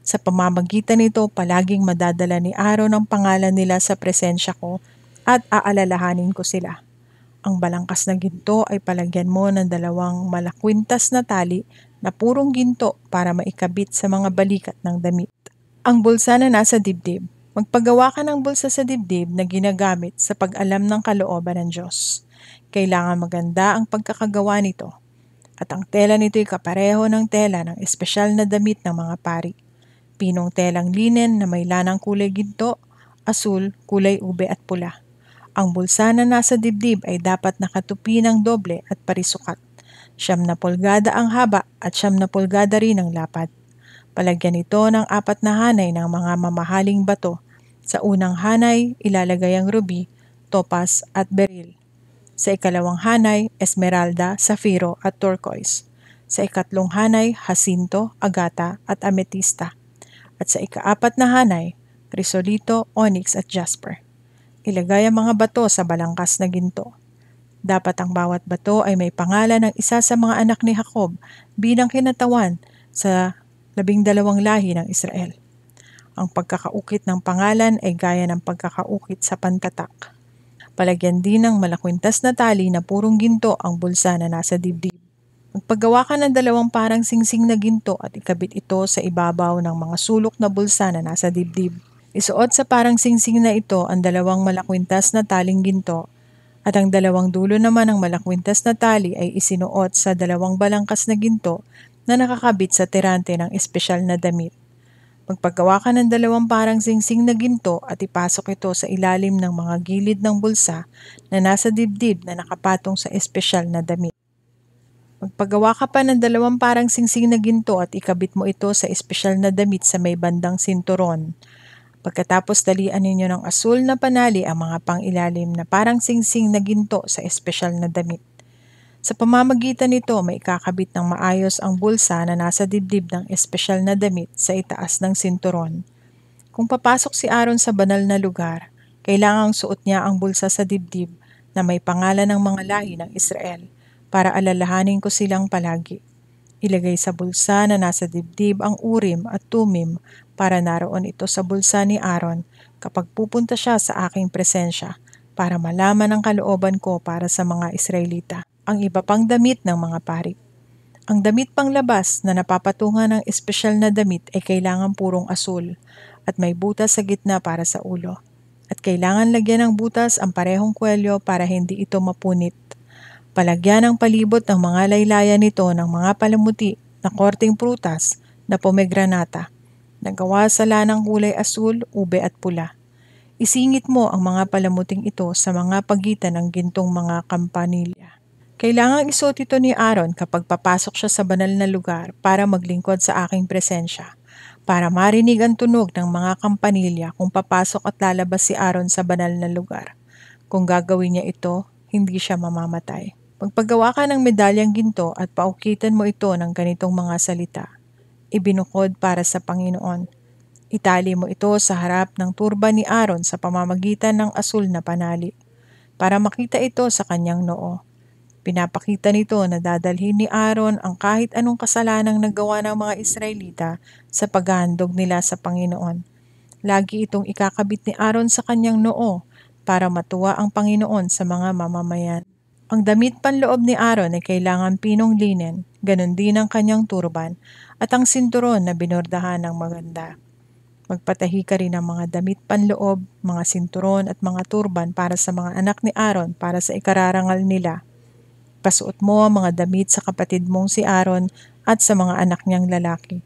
Sa pamamagitan nito, palaging madadala ni Aaron ang pangalan nila sa presensya ko at aalalahanin ko sila. Ang balangkas na ginto ay palagyan mo ng 2 malakwintas na tali na purong ginto para maikabit sa mga balikat ng damit. Ang bulsa na nasa dibdib. Magpagawa ka ng bulsa sa dibdib na ginagamit sa pag-alam ng kalooban ng Diyos. Kailangan maganda ang pagkakagawa nito. At ang tela nito ay kapareho ng tela ng espesyal na damit ng mga pari. Pinong telang linen na may lanang kulay ginto, asul, kulay ube at pula. Ang bulsa na nasa dibdib ay dapat nakatupi ng doble at parisukat. 9 pulgada ang haba at 9 pulgada rin ang lapad. Palagyan ito ng 4 na hanay ng mga mamahaling bato. Sa unang hanay, ilalagay ang ruby, topaz at beryl. Sa ikalawang hanay, esmeralda, safiro at turquoise. Sa ikatlong hanay, jacinto, agata at ametista. At sa ika-4 na hanay, chrysolito, onyx at jasper. Ilagay ang mga bato sa balangkas na ginto. Dapat ang bawat bato ay may pangalan ng isa sa mga anak ni Jacob bilang kinatawan sa 12 lahi ng Israel. Ang pagkakaukit ng pangalan ay gaya ng pagkakaukit sa pantatak. Palagyan din ng malakwintas na tali na purong ginto ang bulsa na nasa dibdib. Magpagawa ka ng 2 parang singsing na ginto at ikabit ito sa ibabaw ng mga sulok na bulsa na nasa dibdib. Isuot sa parang singsing na ito ang 2 malakwintas na taling ginto, at ang 2 dulo naman ng malakwintas na tali ay isinuot sa 2 balangkas na ginto na nakakabit sa tirante ng espesyal na damit. Magpagawa ka ng 2 parang singsing na ginto at ipasok ito sa ilalim ng mga gilid ng bulsa na nasa dibdib na nakapatong sa espesyal na damit. Magpagawa ka pa ng 2 parang singsing na ginto at ikabit mo ito sa espesyal na damit sa may bandang sinturon. Pagkatapos dalian ninyo ng asul na panali ang mga pangilalim na parang singsing na ginto sa espesyal na damit. Sa pamamagitan nito, may ikakabit ng maayos ang bulsa na nasa dibdib ng espesyal na damit sa itaas ng sinturon. Kung papasok si Aaron sa banal na lugar, kailangang suot niya ang bulsa sa dibdib na may pangalan ng mga lahi ng Israel para alalahanin ko silang palagi. Ilagay sa bulsa na nasa dibdib ang Urim at Tumim para naroon ito sa bulsa ni Aaron kapag pupunta siya sa aking presensya para malaman ang kalooban ko para sa mga Israelita. Ang iba pang damit ng mga pari. Ang damit panglabas na napapatungan ng espesyal na damit ay kailangan purong asul at may butas sa gitna para sa ulo. At kailangan lagyan ng butas ang parehong kwelyo para hindi ito mapunit. Palagyan ng palibot ng mga laylayan nito ng mga palamuti na korteng prutas na pomegranata na gawa sa lanang kulay asul, ube at pula. Isingit mo ang mga palamuting ito sa mga pagitan ng gintong mga kampanilya. Kailangang isuot ito ni Aaron kapag papasok siya sa banal na lugar para maglingkod sa aking presensya, para marinig ang tunog ng mga kampanilya kung papasok at lalabas si Aaron sa banal na lugar. Kung gagawin niya ito, hindi siya mamamatay. Magpagawa ka ng medalyang ginto at paukitan mo ito ng ganitong mga salita. Ibinukod para sa Panginoon. Itali mo ito sa harap ng turban ni Aaron sa pamamagitan ng asul na panali, para makita ito sa kanyang noo. Pinapakita nito na dadalhin ni Aaron ang kahit anong kasalanang nagawa ng mga Israelita sa paghahandog nila sa Panginoon. Lagi itong ikakabit ni Aaron sa kanyang noo para matuwa ang Panginoon sa mga mamamayan. Ang damit panloob ni Aaron ay kailangan pinong linen, ganon din ang kanyang turban, at ang sinturon na binordahan ng maganda. Magpatahi ka rin ng mga damit panloob, mga sinturon at mga turban para sa mga anak ni Aaron para sa ikararangal nila. Pasuot mo ang mga damit sa kapatid mong si Aaron at sa mga anak niyang lalaki.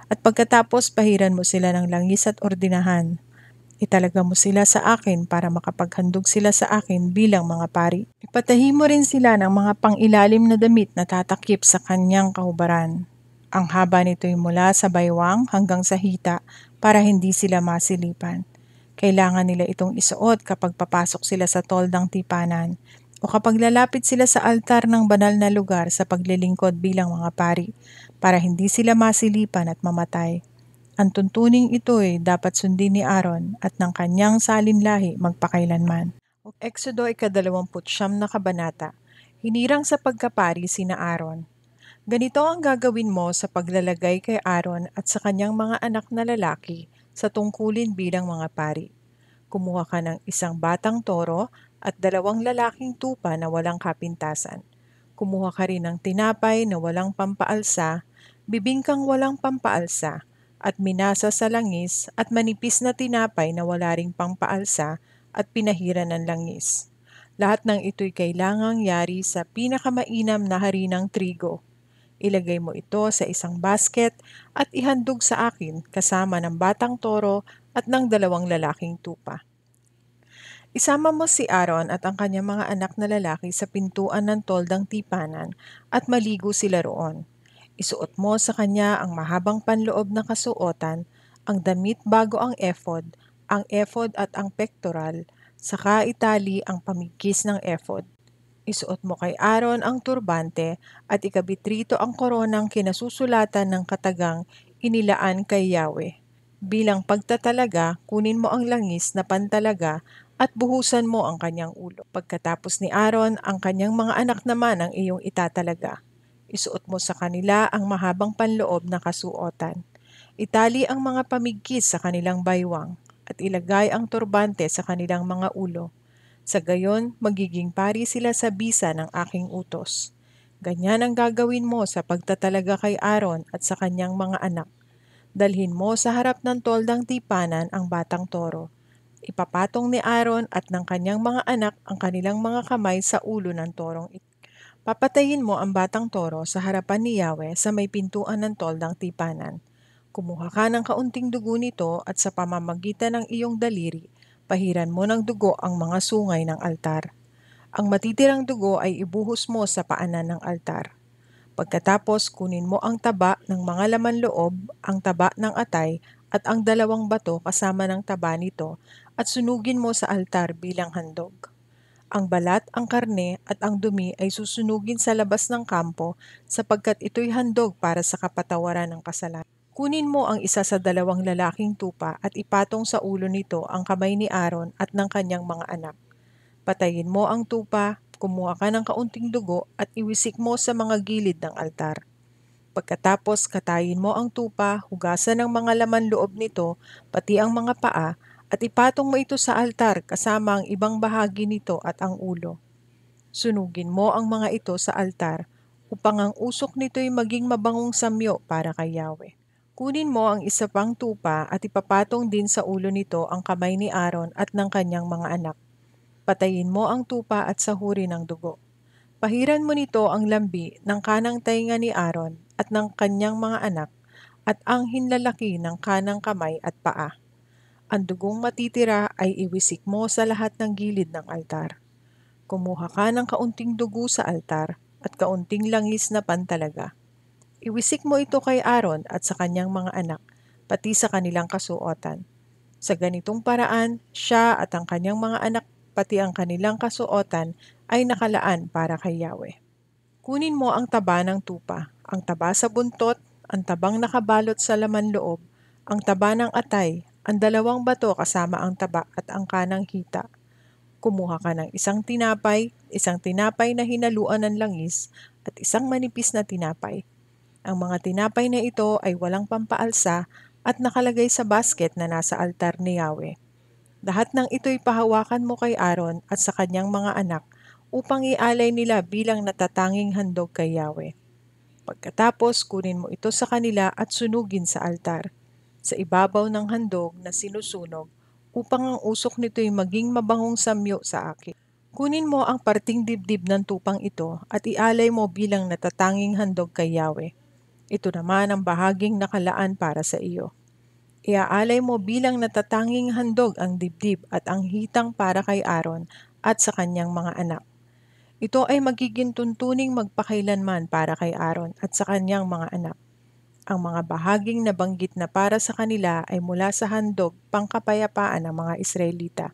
At pagkatapos pahiran mo sila ng langis at ordinahan. Italaga mo sila sa akin para makapaghandog sila sa akin bilang mga pari. Ipatahi mo rin sila ng mga pangilalim na damit na tatakip sa kanyang kahubaran. Ang haba nito'y mula sa baywang hanggang sa hita para hindi sila masilipan. Kailangan nila itong isuot kapag papasok sila sa toldang tipanan o kapag lalapit sila sa altar ng banal na lugar sa paglilingkod bilang mga pari para hindi sila masilipan at mamatay. Ang tuntuning ito'y dapat sundin ni Aaron at ng kanyang salinlahi magpakailanman. Exodo 29 na kabanata. Hinirang sa pagkapari sina Aaron. Ganito ang gagawin mo sa paglalagay kay Aaron at sa kanyang mga anak na lalaki sa tungkulin bilang mga pari. Kumuha ka ng isang batang toro at 2 lalaking tupa na walang kapintasan. Kumuha ka rin ng tinapay na walang pampaalsa, bibingkang walang pampaalsa, at minasa sa langis at manipis na tinapay na wala ring pampaalsa at pinahiran ng langis. Lahat ng ito'y kailangang yari sa pinakamainam na harinang trigo. Ilagay mo ito sa isang basket at ihandog sa akin kasama ng batang toro at ng 2 lalaking tupa. Isama mo si Aaron at ang kanyang mga anak na lalaki sa pintuan ng toldang tipanan at maligo sila roon. Isuot mo sa kanya ang mahabang panloob na kasuotan, ang damit bago ang ephod at ang pectoral, saka itali ang pamigkis ng ephod. Isuot mo kay Aaron ang turbante at ikabit rito ang koronang kinasusulatan ng katagang inilaan kay Yahweh. Bilang pagtatalaga, kunin mo ang langis na pantalaga at buhusan mo ang kanyang ulo. Pagkatapos ni Aaron, ang kanyang mga anak naman ang iyong itatalaga. Isuot mo sa kanila ang mahabang panloob na kasuotan. Itali ang mga pamigkis sa kanilang baywang at ilagay ang turbante sa kanilang mga ulo. Sa gayon, magiging pari sila sa bisa ng aking utos. Ganyan ang gagawin mo sa pagtatalaga kay Aaron at sa kanyang mga anak. Dalhin mo sa harap ng toldang tipanan ang batang toro. Ipapatong ni Aaron at ng kanyang mga anak ang kanilang mga kamay sa ulo ng torong ito. Papatayin mo ang batang toro sa harapan ni Yahweh sa may pintuan ng toldang tipanan. Kumuha ka ng kaunting dugo nito at sa pamamagitan ng iyong daliri, pahiran mo ng dugo ang mga sungay ng altar. Ang matitirang dugo ay ibuhos mo sa paanan ng altar. Pagkatapos, kunin mo ang taba ng mga laman loob, ang taba ng atay, at ang 2 bato kasama ng taba nito, at sunugin mo sa altar bilang handog. Ang balat, ang karne, at ang dumi ay susunugin sa labas ng kampo sapagkat ito'y handog para sa kapatawaran ng kasalanan. Kunin mo ang isa sa 2 lalaking tupa at ipatong sa ulo nito ang kamay ni Aaron at ng kanyang mga anak. Patayin mo ang tupa, kumuha ka ng kaunting dugo at iwisik mo sa mga gilid ng altar. Pagkatapos katayin mo ang tupa, hugasan ng mga laman loob nito, pati ang mga paa, at ipatong mo ito sa altar kasama ang ibang bahagi nito at ang ulo. Sunugin mo ang mga ito sa altar, upang ang usok nito'y maging mabangong samyo para kay Yahweh. Kunin mo ang isa pang tupa at ipapatong din sa ulo nito ang kamay ni Aaron at ng kanyang mga anak. Patayin mo ang tupa at sahurin ang dugo. Pahiran mo nito ang lambi ng kanang tainga ni Aaron at ng kanyang mga anak at ang hinlalaki ng kanang kamay at paa. Ang dugong matitira ay iwisik mo sa lahat ng gilid ng altar. Kumuha ka ng kaunting dugo sa altar at kaunting langis na pantalaga. Iwisik mo ito kay Aaron at sa kanyang mga anak, pati sa kanilang kasuotan. Sa ganitong paraan, siya at ang kanyang mga anak pati ang kanilang kasuotan ay nakalaan para kay Yahweh. Kunin mo ang taba ng tupa, ang taba sa buntot, ang tabang nakabalot sa laman loob, ang taba ng atay, ang 2 bato kasama ang taba at ang kanang hita. Kumuha ka ng isang tinapay na hinaluan ng langis, at isang manipis na tinapay. Ang mga tinapay na ito ay walang pampaalsa at nakalagay sa basket na nasa altar ni Yahweh. Lahat ng ito'y pahawakan mo kay Aaron at sa kanyang mga anak upang ialay nila bilang natatanging handog kay Yahweh. Pagkatapos, kunin mo ito sa kanila at sunugin sa altar, sa ibabaw ng handog na sinusunog, upang ang usok nito'y maging mabangong samyo sa akin. Kunin mo ang parting dibdib ng tupang ito at ialay mo bilang natatanging handog kay Yahweh. Ito naman ang bahaging nakalaan para sa iyo. Iaalay mo bilang natatanging handog ang dibdib at ang hitang para kay Aaron at sa kanyang mga anak. Ito ay magiging tuntuning magpakailanman para kay Aaron at sa kanyang mga anak. Ang mga bahaging nabanggit na para sa kanila ay mula sa handog pangkapayapaan ng mga Israelita.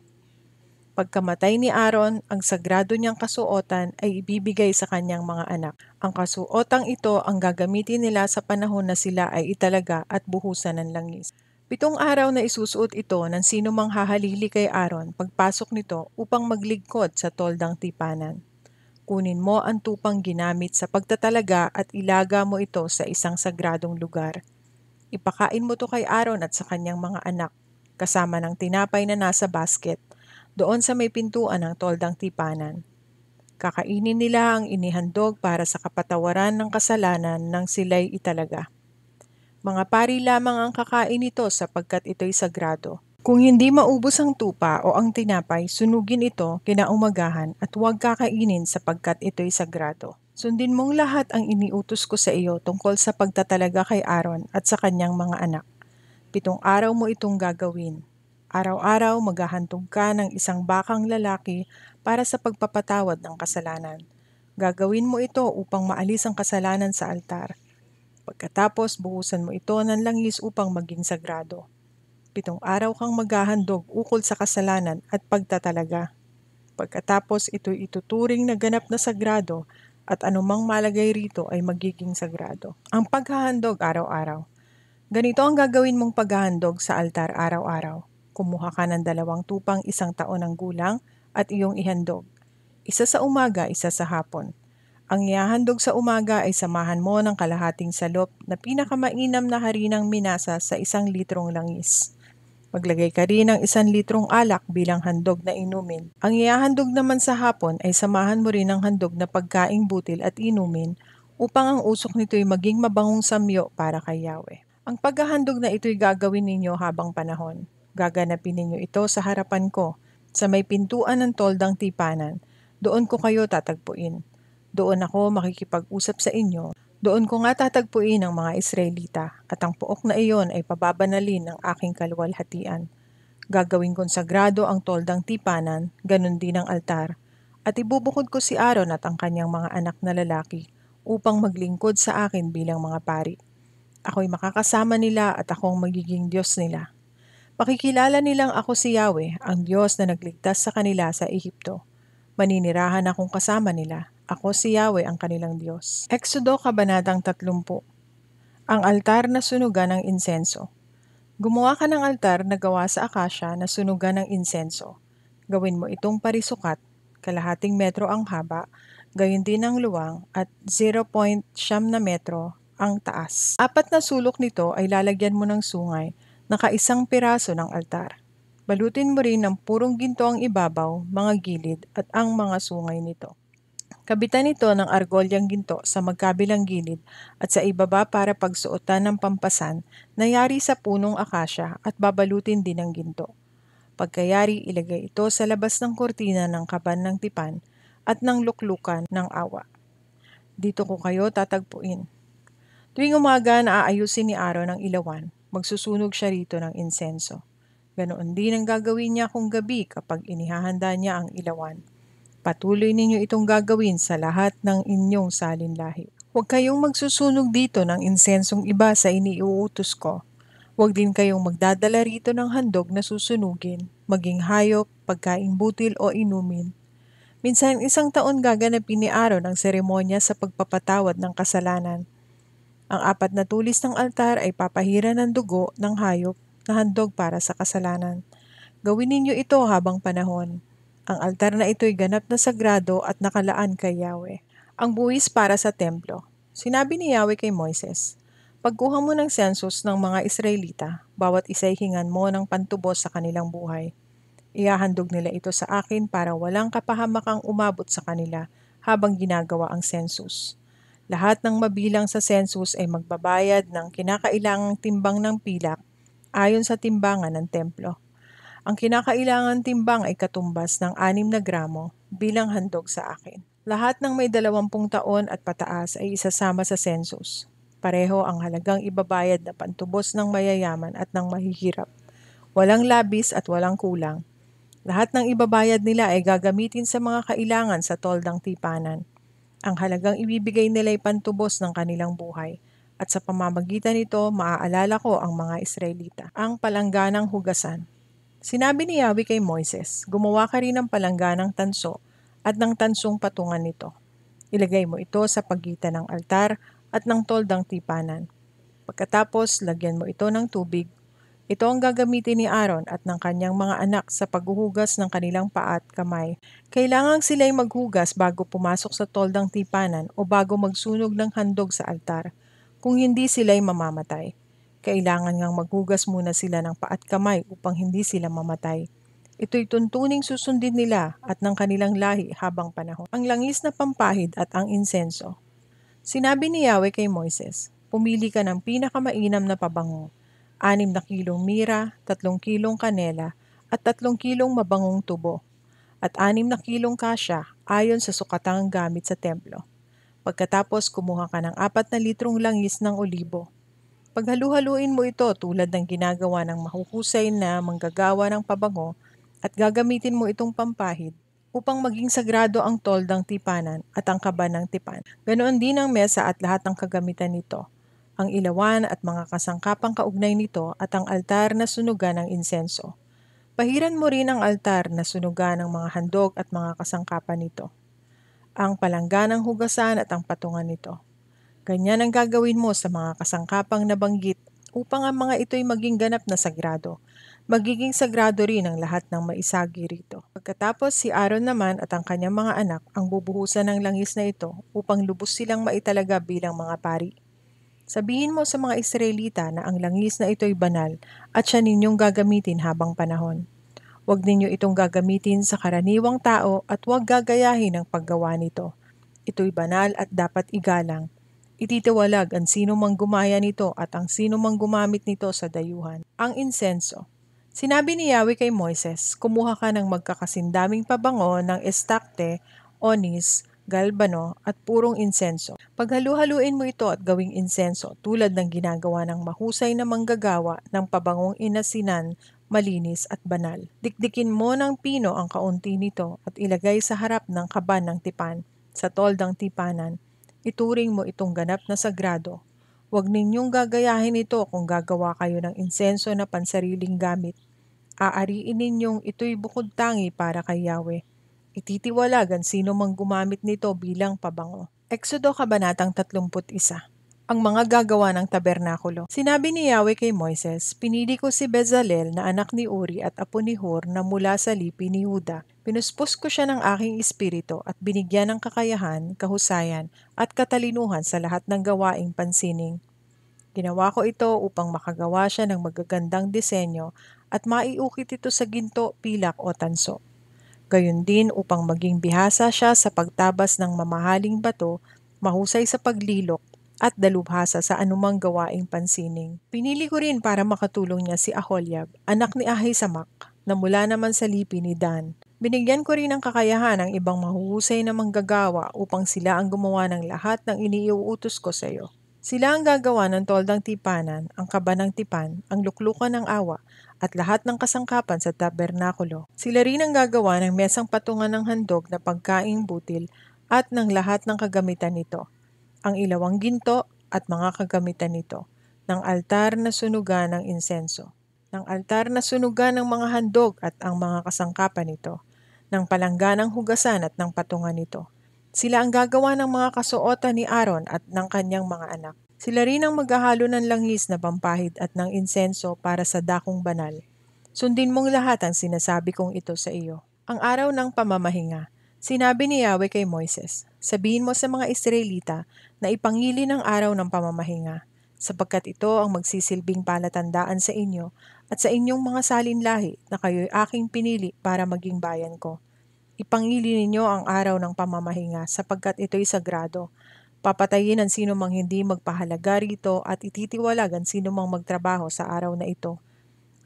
Pagkamatay ni Aaron, ang sagrado niyang kasuotan ay ibibigay sa kanyang mga anak. Ang kasuotang ito ang gagamitin nila sa panahon na sila ay italaga at buhusan ng langis. 7 araw na isusuot ito ng sino mang hahalili kay Aaron pagpasok nito upang maglingkod sa toldang tipanan. Kunin mo ang tupang ginamit sa pagtatalaga at ilaga mo ito sa isang sagradong lugar. Ipakain mo to kay Aaron at sa kanyang mga anak, kasama ng tinapay na nasa basket, doon sa may pintuan ng toldang tipanan. Kakainin nila ang inihandog para sa kapatawaran ng kasalanan ng sila'y italaga. Mga pari lamang ang kakain nito sapagkat ito'y sagrado. Kung hindi maubos ang tupa o ang tinapay, sunugin ito kinaumagahan at huwag kakainin sapagkat ito'y sagrado. Sundin mong lahat ang iniutos ko sa iyo tungkol sa pagtatalaga kay Aaron at sa kanyang mga anak. 7 araw mo itong gagawin. Araw-araw maghahantog ka ng isang bakang lalaki para sa pagpapatawad ng kasalanan. Gagawin mo ito upang maalis ang kasalanan sa altar. Pagkatapos, buhusan mo ito ng langis upang maging sagrado. 7 araw kang maghahandog ukol sa kasalanan at pagtatalaga. Pagkatapos, ito'y ituturing na ganap na sagrado at anumang malagay rito ay magiging sagrado. Ang paghahandog araw-araw. Ganito ang gagawin mong paghahandog sa altar araw-araw. Kumuha ka ng 2 tupang 1 taon ng gulang at iyong ihandog. Isa sa umaga, isa sa hapon. Ang ihahandog sa umaga ay samahan mo ng kalahating salop na pinakamainam na harinang minasa sa 1 litrong langis. Maglagay ka rin ng 1 litrong alak bilang handog na inumin. Ang ihahandog naman sa hapon ay samahan mo rin ng handog na pagkaing butil at inumin upang ang usok nito'y maging mabangong samyo para kay Yahweh. Ang paghahandog na ito'y gagawin ninyo habang panahon. Gaganapin ninyo ito sa harapan ko, sa may pintuan ng toldang tipanan. Doon ko kayo tatagpuin. Doon ako makikipag-usap sa inyo. Doon ko nga tatagpuin ang mga Israelita, at ang pook na iyon ay pababanalin ng aking kaluwalhatian. Gagawin kong sagrado ang toldang tipanan, ganun din ang altar, at ibubukod ko si Aaron at ang kanyang mga anak na lalaki upang maglingkod sa akin bilang mga pari. Ako'y makakasama nila at akong magiging Diyos nila. Pakikilala nilang ako si Yahweh, ang Diyos na nagligtas sa kanila sa Ehipto. Maninirahan akong kasama nila. Ako si Yahweh ang kanilang Diyos. Exodo Kabanatang 30. Ang altar na sunugan ng insenso. Gumawa ka ng altar na gawa sa akasya na sunugan ng insenso. Gawin mo itong parisukat, kalahating metro ang haba, gayon din ang luwang, at 0.7 na metro ang taas. 4 na sulok nito ay lalagyan mo ng sungay, naka-1 piraso ng altar. Balutin mo rin ng purong ginto ang ibabaw, mga gilid, at ang mga sungay nito. Kabitan ito ng argolyang ginto sa magkabilang gilid at sa ibaba para pagsuotan ng pampasan na yari sa punong akasya at babalutin din ng ginto. Pagkayari, ilagay ito sa labas ng kurtina ng kaban ng tipan at ng luklukan ng awa. Dito ko kayo tatagpuin. Tuwing umaga na aayusin ni Aaron ang ilawan, magsusunog siya rito ng insenso. Ganoon din ang gagawin niya kung gabi kapag inihahanda niya ang ilawan. Patuloy ninyo itong gagawin sa lahat ng inyong salinlahi. Huwag kayong magsusunog dito ng insensong iba sa iniuutos ko. Huwag din kayong magdadala rito ng handog na susunugin, maging hayop, pagkaing butil o inumin. Minsan isang taon gaganapin ni Aaron ang seremonya sa pagpapatawad ng kasalanan. Ang 4 na tulis ng altar ay papahiran ng dugo ng hayop na handog para sa kasalanan. Gawin ninyo ito habang panahon. Ang altar na ito'y ganap na sagrado at nakalaan kay Yahweh. Ang buwis para sa templo. Sinabi ni Yahweh kay Moises, "Pagkuha mo ng census ng mga Israelita, bawat isa'y hingan mo ng pantubos sa kanilang buhay. Ihahandog nila ito sa akin para walang kapahamakang umabot sa kanila habang ginagawa ang census. Lahat ng mabilang sa census ay magbabayad ng kinakailangang timbang ng pilak ayon sa timbangan ng templo. Ang kinakailangan timbang ay katumbas ng 6 na gramo bilang handog sa akin. Lahat ng may 20 taon at pataas ay isasama sa census. Pareho ang halagang ibabayad na pantubos ng mayayaman at ng mahihirap. Walang labis at walang kulang. Lahat ng ibabayad nila ay gagamitin sa mga kailangan sa toldang tipanan. Ang halagang ibibigay nila ay pantubos ng kanilang buhay. At sa pamamagitan nito, maaalala ko ang mga Israelita. Ang palangganang hugasan. Sinabi ni Yahweh kay Moises, "Gumawa ka rin ng palangganang tanso at ng tansong patungan nito. Ilagay mo ito sa pagitan ng altar at ng toldang tipanan. Pagkatapos, lagyan mo ito ng tubig. Ito ang gagamitin ni Aaron at ng kanyang mga anak sa paghuhugas ng kanilang paa at kamay. Kailangang sila'y maghugas bago pumasok sa toldang tipanan o bago magsunog ng handog sa altar. Kung hindi, sila'y mamamatay. Kailangan ngang maghugas muna sila ng paa at kamay upang hindi sila mamatay. Ito'y tuntuning susundin nila at ng kanilang lahi habang panahon." Ang langis na pampahid at ang insenso. Sinabi ni Yahweh kay Moises, "Pumili ka ng pinakamainam na pabango, 6 na kilong mira, 3 kilong kanela, at 3 kilong mabangong tubo, at 6 na kilong kasya ayon sa sukatang gamit sa templo. Pagkatapos kumuha ka ng 4 na litrong langis ng olibo. Paghalu-haluin mo ito tulad ng ginagawa ng mahuhusay na manggagawa ng pabango at gagamitin mo itong pampahid upang maging sagrado ang toldang tipanan at ang kaba ng tipan. Ganoon din ang mesa at lahat ng kagamitan nito, ang ilawan at mga kasangkapang kaugnay nito at ang altar na sunugan ng insenso. Pahiran mo rin ang altar na sunugan ng mga handog at mga kasangkapan nito, ang palangganang hugasan at ang patungan nito. Ganyan ang gagawin mo sa mga kasangkapang nabanggit upang ang mga ito'y maging ganap na sagrado. Magiging sagrado rin ang lahat ng maisagi rito. Pagkatapos si Aaron naman at ang kanyang mga anak ang bubuhusan ng langis na ito upang lubos silang maitalaga bilang mga pari. Sabihin mo sa mga Israelita na ang langis na ito'y banal at siya ninyong gagamitin habang panahon. Huwag ninyo itong gagamitin sa karaniwang tao at huwag gagayahin ang paggawa nito. Ito'y banal at dapat igalang. Ititiwalag ang sino mang gumaya nito at ang sino mang gumamit nito sa dayuhan. Ang insenso. Sinabi ni Yahweh kay Moises, "Kumuha ka ng magkakasindaming pabango ng estakte, onis, galbano at purong insenso. Paghalu-haluin mo ito at gawing insenso tulad ng ginagawa ng mahusay na manggagawa ng pabangong inasinan, malinis at banal. Dikdikin mo ng pino ang kaunti nito at ilagay sa harap ng kaban ng tipan, sa toldang tipanan. Ituring mo itong ganap na sagrado. Huwag ninyong gagayahin ito kung gagawa kayo ng insenso na pansariling gamit. Aariin ninyong ito'y bukod tangi para kay Yahweh. Ititiwalag ang sino mang gumamit nito bilang pabango." Exodo Kabanatang 31. Ang mga gagawa ng tabernakulo. Sinabi ni Yahweh kay Moises, "Pinili ko si Bezalel na anak ni Uri at apo ni Hur na mula sa lipi ni Huda. Pinuspos ko siya ng aking espiritu at binigyan ng kakayahan, kahusayan at katalinuhan sa lahat ng gawaing pansining. Ginawa ko ito upang makagawa siya ng magagandang disenyo at maiukit ito sa ginto, pilak o tanso. Gayon din upang maging bihasa siya sa pagtabas ng mamahaling bato, mahusay sa paglilok, at dalubhasa sa anumang gawaing pansining. Pinili ko rin para makatulong niya si Aholiab, anak ni Ahisamak, na mula naman sa lipi ni Dan. Binigyan ko rin ng kakayahan ang ibang mahuhusay na manggagawa upang sila ang gumawa ng lahat ng iniuutos ko sa iyo. Sila ang gagawa ng toldang tipanan, ang kaba ng tipan, ang luklukan ng awa, at lahat ng kasangkapan sa tabernakulo. Sila rin ang gagawa ng mesang patungan ng handog na pagkaing butil at ng lahat ng kagamitan nito, ang ilawang ginto at mga kagamitan nito, ng altar na sunugan ng insenso, ng altar na sunugan ng mga handog at ang mga kasangkapan nito, ng palangganang hugasan at ng patungan nito. Sila ang gagawa ng mga kasuotan ni Aaron at ng kanyang mga anak. Sila rin ang maghahalo ng langis na pampahid at ng insenso para sa dakong banal. Sundin mong lahat ang sinasabi kong ito sa iyo. Ang araw ng pamamahinga. Sinabi ni Yahweh kay Moises, sabihin mo sa mga Israelita na ipangili ng araw ng pamamahinga, sapagkat ito ang magsisilbing palatandaan sa inyo at sa inyong mga salinlahi na kayo'y aking pinili para maging bayan ko. Ipangili ninyo ang araw ng pamamahinga sapagkat ito'y sagrado. Papatayin ang sino mang hindi magpahalaga rito at ititiwalag ang sino mang magtrabaho sa araw na ito.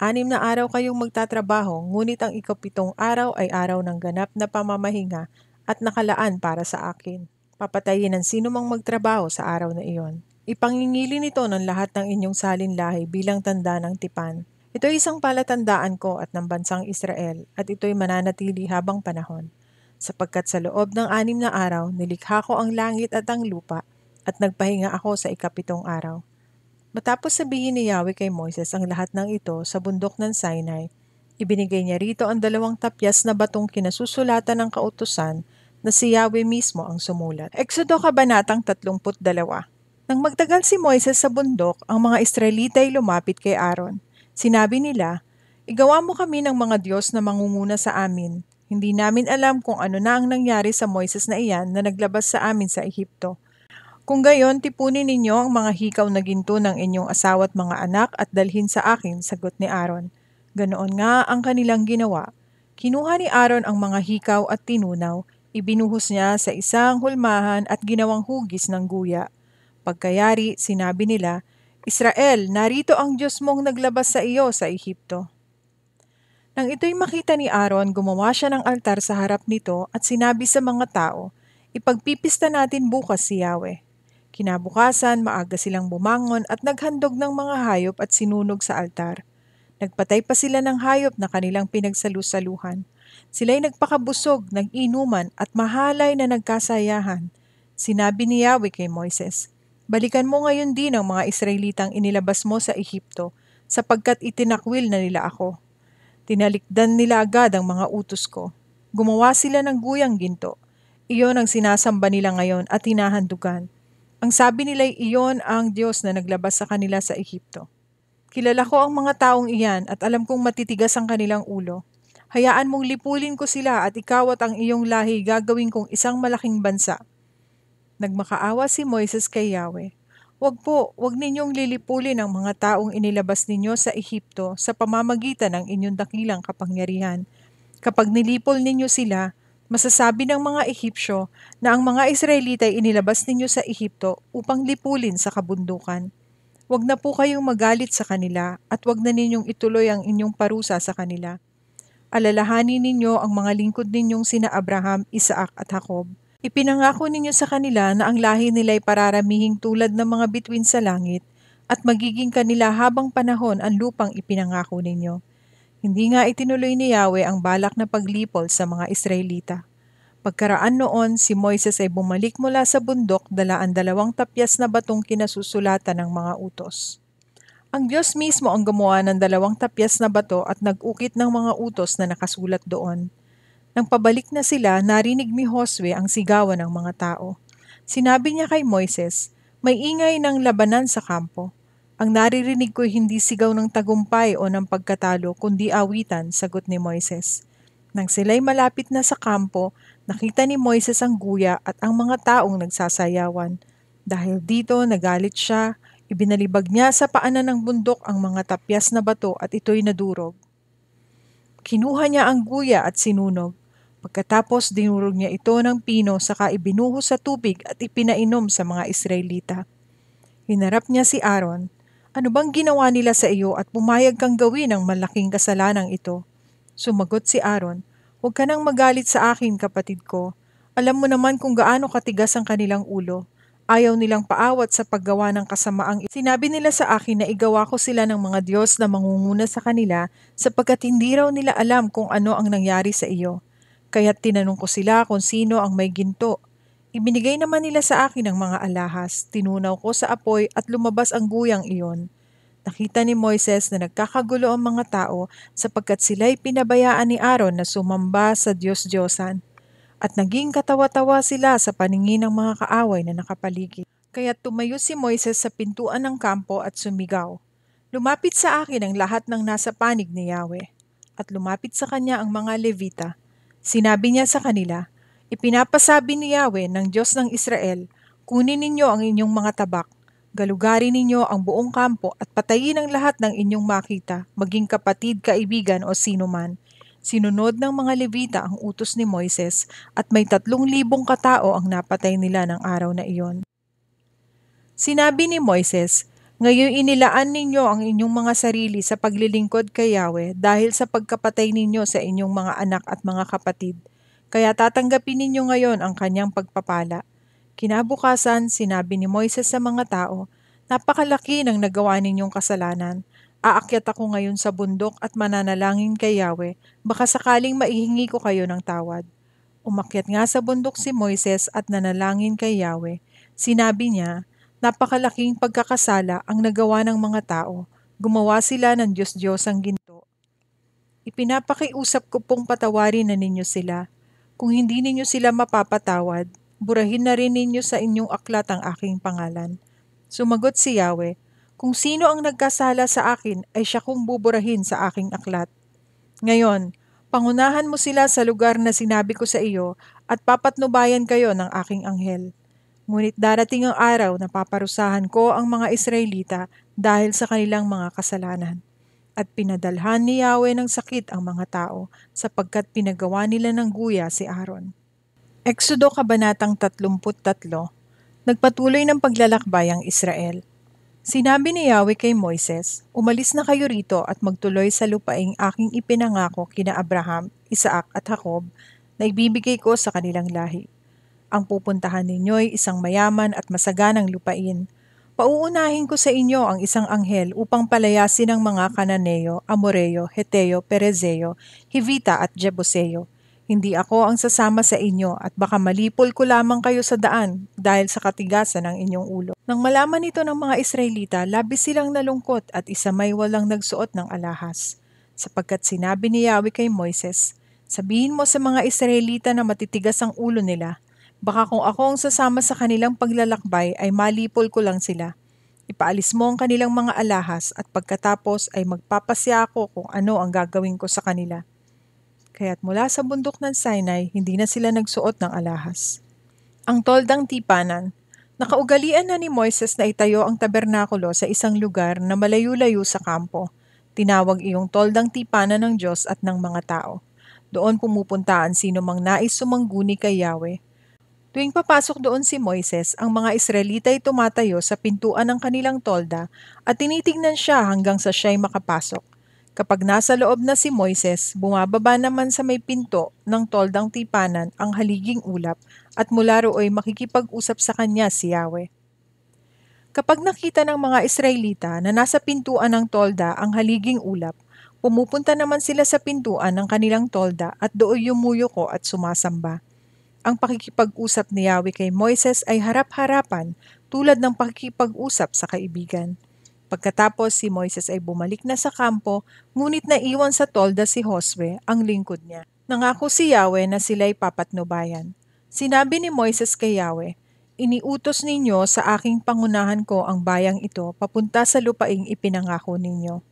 6 na araw kayong magtatrabaho, ngunit ang 7 araw ay araw ng ganap na pamamahinga at nakalaan para sa akin. Papatayin ang sino mang magtrabaho sa araw na iyon. Ipangingili nito ng lahat ng inyong salinlahi bilang tanda ng tipan. Ito ay isang palatandaan ko at ng bansang Israel, at ito'y mananatili habang panahon. Sapagkat sa loob ng 6 na araw, nilikha ko ang langit at ang lupa, at nagpahinga ako sa 7 araw. Matapos sabihin ni Yahweh kay Moises ang lahat ng ito sa bundok ng Sinai, ibinigay niya rito ang 2 tapyas na batong kinasusulatan ng kautusan na si Yahweh mismo ang sumulat. Exodo Kabanatang 32. Nang magtagal si Moises sa bundok, ang mga Israelita ay lumapit kay Aaron. Sinabi nila, "Igawa mo kami ng mga Diyos na mangunguna sa amin. Hindi namin alam kung ano na ang nangyari sa Moises na iyan na naglabas sa amin sa Ehipto. Kung gayon, tipunin ninyo ang mga hikaw na ginto ng inyong asawa at mga anak at dalhin sa akin," sagot ni Aaron. Ganoon nga ang kanilang ginawa. Kinuha ni Aaron ang mga hikaw at tinunaw, ibinuhos niya sa isang hulmahan at ginawang hugis ng guya. Pagkayari, sinabi nila, "Israel, narito ang Diyos mong naglabas sa iyo sa Ehipto." Nang ito'y makita ni Aaron, gumawa siya ng altar sa harap nito at sinabi sa mga tao, "Ipagpipista natin bukas si Yahweh." Kinabukasan, maaga silang bumangon at naghandog ng mga hayop at sinunog sa altar. Nagpatay pa sila ng hayop na kanilang pinagsalusaluhan. Sila'y nagpakabusog, nag-inuman at mahalay na nagkasayahan. Sinabi ni Yahweh kay Moises, "Balikan mo ngayon din ang mga Israelitang inilabas mo sa Ehipto, sapagkat itinakwil na nila ako." Tinalikdan nila agad ang mga utos ko. Gumawa sila ng guyang ginto. Iyon ang sinasamba nila ngayon at hinahandugan. Ang sabi nila'y iyon ang Diyos na naglabas sa kanila sa Ehipto. Kilala ko ang mga taong iyan at alam kong matitigas ang kanilang ulo. Hayaan mong lipulin ko sila at ikaw at ang iyong lahi gagawin kong isang malaking bansa. Nagmakaawa si Moises kay Yahweh. Huwag ninyong lilipulin ang mga taong inilabas ninyo sa Ehipto sa pamamagitan ng inyong dakilang kapangyarihan. Kapag nilipol ninyo sila, masasabi ng mga Ehipsyo na ang mga Israelita ay inilabas ninyo sa Ehipto upang lipulin sa kabundukan. Huwag na po kayong magalit sa kanila at huwag na ninyong ituloy ang inyong parusa sa kanila. Alalahanin ninyo ang mga lingkod ninyong sina Abraham, Isaac at Jacob. Ipinangako ninyo sa kanila na ang lahi nila ay pararamihing tulad ng mga bituin sa langit at magiging kanila habang panahon ang lupang ipinangako ninyo. Hindi nga itinuloy ni Yahweh ang balak na paglipol sa mga Israelita. Pagkaraan noon, si Moises ay bumalik mula sa bundok dala ang 2 tapyas na batong kinasusulatan ng mga utos. Ang Diyos mismo ang gumawa ng 2 tapyas na bato at nag-ukit ng mga utos na nakasulat doon. Nang pabalik na sila, narinig ni Josue ang sigawan ng mga tao. Sinabi niya kay Moises, "May ingay ng labanan sa kampo. Ang naririnig ko'y hindi sigaw ng tagumpay o ng pagkatalo, kundi awitan," sagot ni Moises. Nang sila'y malapit na sa kampo, nakita ni Moises ang guya at ang mga taong nagsasayawan. Dahil dito, nagalit siya, ibinalibag niya sa paanan ng bundok ang mga tapyas na bato at ito'y nadurog. Kinuha niya ang guya at sinunog. Pagkatapos dinurog niya ito ng pino saka ibinuhos sa tubig at ipinainom sa mga Israelita. Hinarap niya si Aaron, "Ano bang ginawa nila sa iyo at pumayag kang gawin ang malaking kasalanang ito?" Sumagot si Aaron, "Huwag ka nang magalit sa akin, kapatid ko. Alam mo naman kung gaano katigas ang kanilang ulo. Ayaw nilang paawat sa paggawa ng kasamaang sinabi nila sa akin na igawa ko sila ng mga Diyos na mangunguna sa kanila sapagkat hindi raw nila alam kung ano ang nangyari sa iyo. Kaya't tinanong ko sila kung sino ang may ginto. Ibinigay naman nila sa akin ang mga alahas, tinunaw ko sa apoy at lumabas ang guyang iyon. Nakita ni Moises na nagkakagulo ang mga tao sapagkat sila'y pinabayaan ni Aaron na sumamba sa Diyos-Diyosan. At naging katawa-tawa sila sa paningin ng mga kaaway na nakapaligid. Kaya tumayo si Moises sa pintuan ng kampo at sumigaw. Lumapit sa akin ang lahat ng nasa panig ni Yahweh. At lumapit sa kanya ang mga Levita. Sinabi niya sa kanila, ipinapasabi ni Yahweh ng Diyos ng Israel, kunin ninyo ang inyong mga tabak, galugarin ninyo ang buong kampo at patayin ang lahat ng inyong makita, maging kapatid, kaibigan o sino man. Sinunod ng mga Levita ang utos ni Moises at may 3,000 katao ang napatay nila ng araw na iyon. Sinabi ni Moises, ngayon inilaan ninyo ang inyong mga sarili sa paglilingkod kay Yahweh dahil sa pagkapatay ninyo sa inyong mga anak at mga kapatid. Kaya tatanggapin ninyo ngayon ang kanyang pagpapala. Kinabukasan, sinabi ni Moises sa mga tao, napakalaki ng nagawa ninyong kasalanan. Aakyat ako ngayon sa bundok at mananalangin kay Yahweh, baka sakaling maihingi ko kayo ng tawad. Umakyat nga sa bundok si Moises at nanalangin kay Yahweh. Sinabi niya, napakalaking pagkakasala ang nagawa ng mga tao. Gumawa sila ng Diyos-Diyosang ginto. Ipinapakiusap ko pong patawarin na ninyo sila. Kung hindi ninyo sila mapapatawad, burahin na rin ninyo sa inyong aklat ang aking pangalan. Sumagot si Yahweh, kung sino ang nagkasala sa akin ay siya kong buburahin sa aking aklat. Ngayon, pangunahan mo sila sa lugar na sinabi ko sa iyo at papatnubayan kayo ng aking anghel. Ngunit darating ang araw na paparusahan ko ang mga Israelita dahil sa kanilang mga kasalanan. At pinadalhan ni Yahweh ng sakit ang mga tao sapagkat pinagawa nila ng guya si Aaron. Exodo Kabanatang 33. Nagpatuloy ng paglalakbay ang Israel. Sinabi ni Yahweh kay Moises, umalis na kayo rito at magtuloy sa lupaing aking ipinangako kina Abraham, Isaac at Jacob na ibibigay ko sa kanilang lahi. Ang pupuntahan ninyo ay isang mayaman at masaganang lupain. Pauunahin ko sa inyo ang isang anghel upang palayasin ang mga Kananeo, Amoreo, Heteo, Perezeo, Hivita at Jebuseo. Hindi ako ang sasama sa inyo at baka malipol ko lamang kayo sa daan dahil sa katigasan ng inyong ulo. Nang malaman ito ng mga Israelita, labis silang nalungkot at isa may walang nagsuot ng alahas. Sapagkat sinabi ni Yahweh kay Moises, sabihin mo sa mga Israelita na matitigas ang ulo nila. Baka kung ako ang sasama sa kanilang paglalakbay ay malipol ko lang sila. Ipaalis mo ang kanilang mga alahas at pagkatapos ay magpapasya ako kung ano ang gagawin ko sa kanila. Kaya't mula sa bundok ng Sinai, hindi na sila nagsuot ng alahas. Ang toldang tipanan. Nakaugalian na ni Moises na itayo ang tabernakulo sa isang lugar na malayo-layo sa kampo. Tinawag iyong toldang tipanan ng Diyos at ng mga tao. Doon pumupunta ang sino mang nais sumangguni kay Yahweh. Tuwing papasok doon si Moises, ang mga Israelita ay tumatayo sa pintuan ng kanilang tolda at tinitignan siya hanggang sa siya'y makapasok. Kapag nasa loob na si Moises, bumababa naman sa may pinto ng toldang tipanan ang haliging ulap at mula rooy makikipag-usap sa kanya si Yahweh. Kapag nakita ng mga Israelita na nasa pintuan ng tolda ang haliging ulap, pumupunta naman sila sa pintuan ng kanilang tolda at doon yumuyuko at sumasamba. Ang pakikipag-usap ni Yahweh kay Moises ay harap-harapan tulad ng pakikipag-usap sa kaibigan. Pagkatapos si Moises ay bumalik na sa kampo, ngunit naiwan sa tolda si Josue, ang lingkod niya. Nangako si Yahweh na sila'y papatnubayan. Sinabi ni Moises kay Yahweh, iniutos ninyo sa aking pangunahan ko ang bayang ito papunta sa lupaing ipinangako ninyo.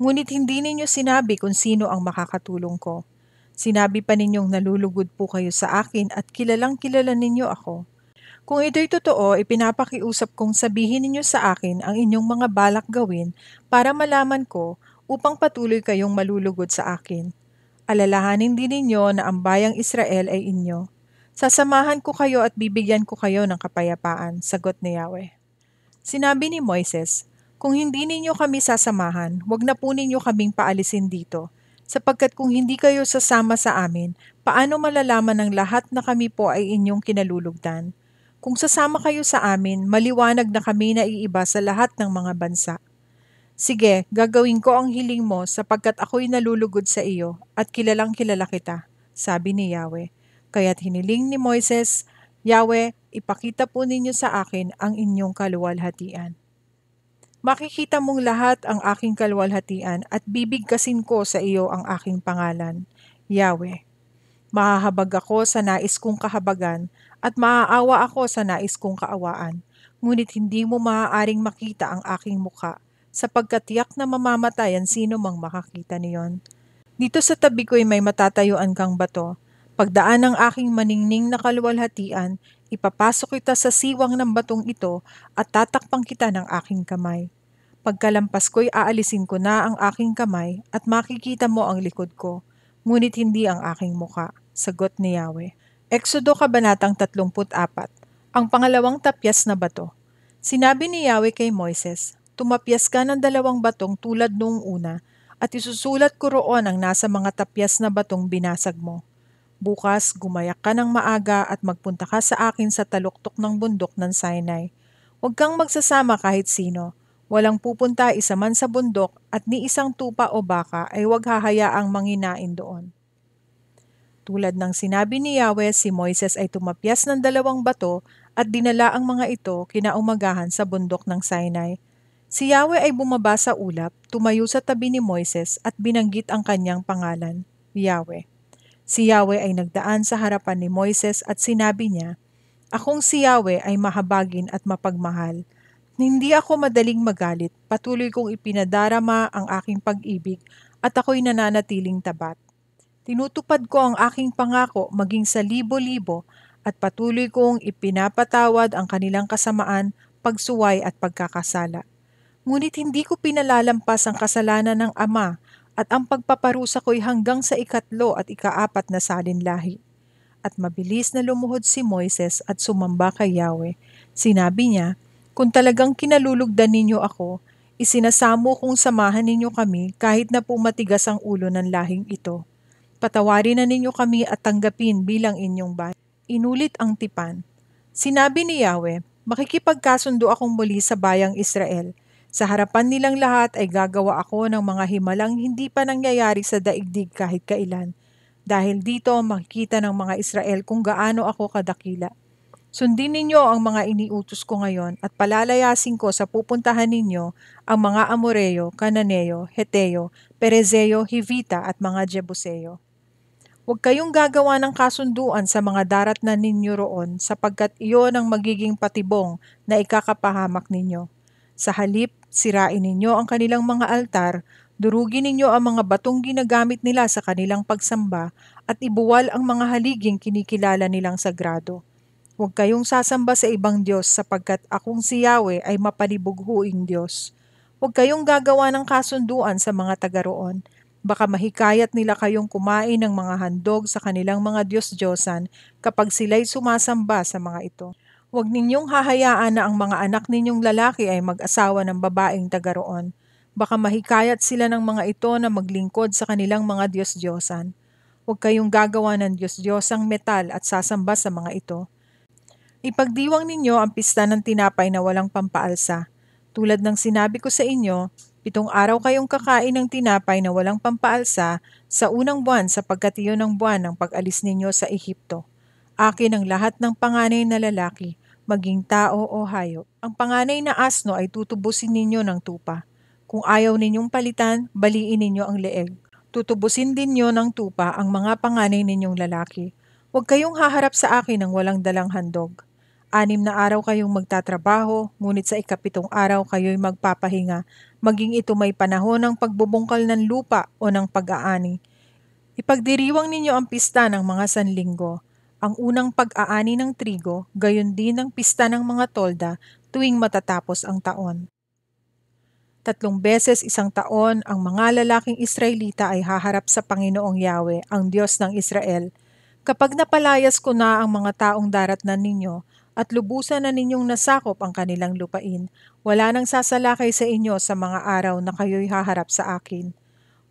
Ngunit hindi ninyo sinabi kung sino ang makakatulong ko. Sinabi pa ninyong nalulugod po kayo sa akin at kilalang kilala ninyo ako. Kung ito'y totoo, ipinapakiusap kong sabihin ninyo sa akin ang inyong mga balak gawin para malaman ko upang patuloy kayong malulugod sa akin. Alalahanin din ninyo na ang bayang Israel ay inyo. Sasamahan ko kayo at bibigyan ko kayo ng kapayapaan, sagot ni Yahweh. Sinabi ni Moises, kung hindi ninyo kami sasamahan, wag na po ninyo kaming paalisin dito, sapagkat kung hindi kayo sasama sa amin, paano malalaman ng lahat na kami po ay inyong kinalulugdan? Kung sasama kayo sa amin, maliwanag na kami na iiba sa lahat ng mga bansa. Sige, gagawin ko ang hiling mo sapagkat ako'y nalulugod sa iyo at kilalang kilala kita, sabi ni Yahweh. Kaya't hiniling ni Moises, Yahweh, ipakita po ninyo sa akin ang inyong kaluwalhatian. Makikita mong lahat ang aking kaluwalhatian at bibigkasin ko sa iyo ang aking pangalan, Yahweh. Mahahabag ako sa nais kong kahabagan at maaawa ako sa nais kong kaawaan. Ngunit hindi mo maaaring makita ang aking mukha, sapagkat tiyak na mamamatay ang sino mang makakita niyon. Dito sa tabi ko'y may matatayuan kang bato. Pagdaan ng aking maningning na kaluwalhatian, ipapasok kita sa siwang ng batong ito at tatakpang kita ng aking kamay. Pagkalampas ko'y aalisin ko na ang aking kamay at makikita mo ang likod ko, ngunit hindi ang aking muka, sagot ni Yahweh. Exodo Kabanatang 34. Ang pangalawang tapyas na bato. Sinabi ni Yahweh kay Moises, tumapyas ka ng 2 batong tulad noong una, at isusulat ko roon ang nasa mga tapyas na batong binasag mo. Bukas, gumayak ka ng maaga at magpunta ka sa akin sa taluktok ng bundok ng Sinai. Huwag kang magsasama kahit sino. Walang pupunta isa man sa bundok at ni isang tupa o baka ay huwag hahayaang manginain doon. Tulad ng sinabi ni Yahweh, si Moises ay tumapyas ng 2 bato at dinala ang mga ito kinaumagahan sa bundok ng Sinai. Si Yahweh ay bumaba sa ulap, tumayo sa tabi ni Moises at binanggit ang kanyang pangalan, Yahweh. Si Yahweh ay nagdaan sa harapan ni Moises at sinabi niya, Akong si Yahweh ay mahabagin at mapagmahal. Hindi ako madaling magalit, patuloy kong ipinadarama ang aking pag-ibig at ako'y nananatiling tapat. Tinutupad ko ang aking pangako maging sa libo-libo at patuloy kong ipinapatawad ang kanilang kasamaan, pagsuway at pagkakasala. Ngunit hindi ko pinalalampas ang kasalanan ng ama at ang pagpaparusa ko'y hanggang sa 3 at 4 na salinlahi. At mabilis na lumuhod si Moises at sumamba kay Yahweh. Sinabi niya, Kung talagang kinalulugdan ninyo ako, isinasamo kong samahan ninyo kami kahit na po matigas ang ulo ng lahing ito. Patawarin na ninyo kami at tanggapin bilang inyong bayan. Inulit ang tipan. Sinabi ni Yahweh, makikipagkasundo akong muli sa bayang Israel. Sa harapan nilang lahat ay gagawa ako ng mga himalang hindi pa nangyayari sa daigdig kahit kailan. Dahil dito makikita ng mga Israel kung gaano ako kadakila. Sundin ninyo ang mga iniutos ko ngayon at palalayasin ko sa pupuntahan ninyo ang mga Amoreo, Kananeo, Heteo, Perezeo, Hivita at mga Jebuseo. Huwag kayong gagawa ng kasunduan sa mga daratnan ninyo roon sapagkat iyon ang magiging patibong na ikakapahamak ninyo. Sa halip, sirain ninyo ang kanilang mga altar, durugin ninyo ang mga batong ginagamit nila sa kanilang pagsamba at ibuwal ang mga haliging kinikilala nilang sagrado. Huwag kayong sasamba sa ibang Diyos sapagkat akong si Yahweh ay mapalibughuing Diyos. Huwag kayong gagawa ng kasunduan sa mga taga roon. Baka mahikayat nila kayong kumain ng mga handog sa kanilang mga Diyos-Diyosan kapag sila'y sumasamba sa mga ito. Huwag ninyong hahayaan na ang mga anak ninyong lalaki ay mag-asawa ng babaeng taga roon. Baka mahikayat sila ng mga ito na maglingkod sa kanilang mga Diyos-Diyosan. Huwag kayong gagawa ng Diyos-Diyosang metal at sasamba sa mga ito. Ipagdiwang ninyo ang pista ng tinapay na walang pampaalsa. Tulad ng sinabi ko sa inyo, 7 araw kayong kakain ng tinapay na walang pampaalsa sa unang buwan sapagkat iyon ang buwan ng pag-alis ninyo sa Ehipto. Akin ang lahat ng panganay na lalaki, maging tao o hayop. Ang panganay na asno ay tutubusin ninyo ng tupa. Kung ayaw ninyong palitan, baliin ninyo ang leeg. Tutubusin din nyo ng tupa ang mga panganay ninyong lalaki. Huwag kayong haharap sa akin ng walang dalang handog. 6 na araw kayong magtatrabaho, ngunit sa 7 araw kayo'y magpapahinga, maging ito may panahon ng pagbubungkal ng lupa o ng pag-aani. Ipagdiriwang ninyo ang pista ng mga sanlinggo, ang unang pag-aani ng trigo, gayon din ang pista ng mga tolda tuwing matatapos ang taon. 3 beses isang taon ang mga lalaking Israelita ay haharap sa Panginoong Yahweh, ang Diyos ng Israel. Kapag napalayas ko na ang mga taong daratnan ninyo, at lubusan na ninyong nasakop ang kanilang lupain, wala nang sasalakay sa inyo sa mga araw na kayo'y haharap sa akin.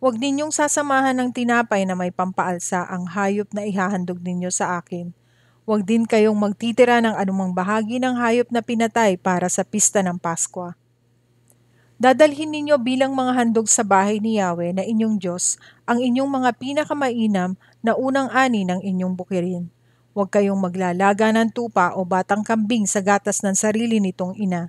Huwag ninyong sasamahan ng tinapay na may pampaalsa ang hayop na ihahandog ninyo sa akin. Huwag din kayong magtitira ng anumang bahagi ng hayop na pinatay para sa pista ng Paskwa. Dadalhin ninyo bilang mga handog sa bahay ni Yahweh na inyong Diyos ang inyong mga pinakamainam na unang ani ng inyong bukirin. Huwag kayong maglalaga ng tupa o batang kambing sa gatas ng sarili nitong ina.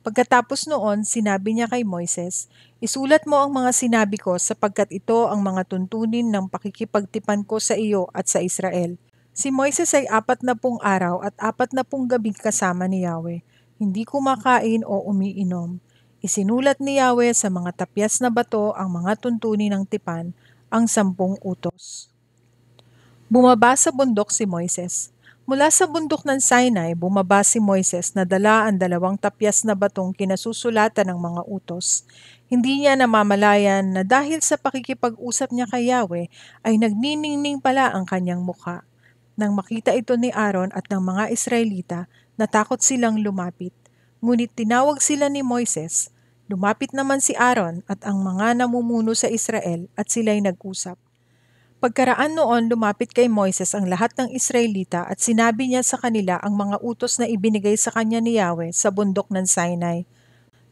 Pagkatapos noon, sinabi niya kay Moises, "Isulat mo ang mga sinabi ko sapagkat ito ang mga tuntunin ng pakikipagtipan ko sa iyo at sa Israel." Si Moises ay 40 araw at 40 gabing kasama ni Yahweh, hindi kumakain o umiinom. Isinulat ni Yahweh sa mga tapyas na bato ang mga tuntunin ng tipan, ang 10 utos. Bumaba sa bundok si Moises. Mula sa bundok ng Sinai, bumaba si Moises na dala ang 2 tapyas na batong kinasusulatan ng mga utos. Hindi niya namamalayan na dahil sa pakikipag-usap niya kay Yahweh ay nagniningning pala ang kanyang mukha. Nang makita ito ni Aaron at ng mga Israelita, natakot silang lumapit. Ngunit tinawag sila ni Moises. Lumapit naman si Aaron at ang mga namumuno sa Israel at sila'y nag-usap. Pagkaraan noon, lumapit kay Moises ang lahat ng Israelita at sinabi niya sa kanila ang mga utos na ibinigay sa kanya ni Yahweh sa bundok ng Sinai.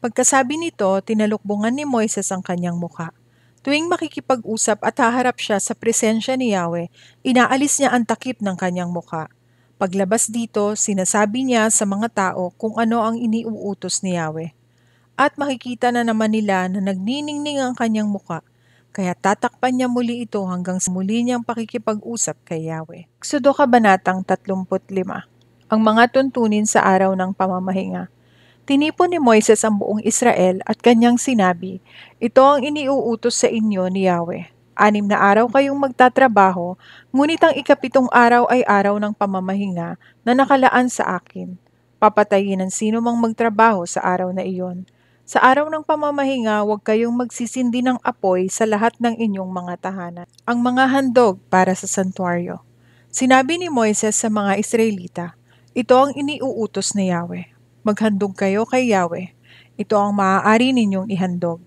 Pagkasabi nito, tinalukbungan ni Moises ang kanyang mukha. Tuwing makikipag-usap at haharap siya sa presensya ni Yahweh, inaalis niya ang takip ng kanyang mukha. Paglabas dito, sinasabi niya sa mga tao kung ano ang iniuutos ni Yahweh. At makikita na naman nila na nagniningning ang kanyang mukha, kaya tatakpan niya muli ito hanggang sa muli niyang pakikipag-usap kay Yahweh. Exodo Kabanatang 35. Ang mga tuntunin sa araw ng pamamahinga. Tinipon ni Moises ang buong Israel at kanyang sinabi, "Ito ang iniuutos sa inyo ni Yahweh. 6 na araw kayong magtatrabaho, ngunit ang ika-7 araw ay araw ng pamamahinga na nakalaan sa akin. Papatayin ang sino mang magtrabaho sa araw na iyon. Sa araw ng pamamahinga, huwag kayong magsisindi ng apoy sa lahat ng inyong mga tahanan." Ang mga handog para sa santuaryo. Sinabi ni Moises sa mga Israelita, "Ito ang iniuutos ni Yahweh. Maghandog kayo kay Yahweh. Ito ang maaari ninyong ihandog: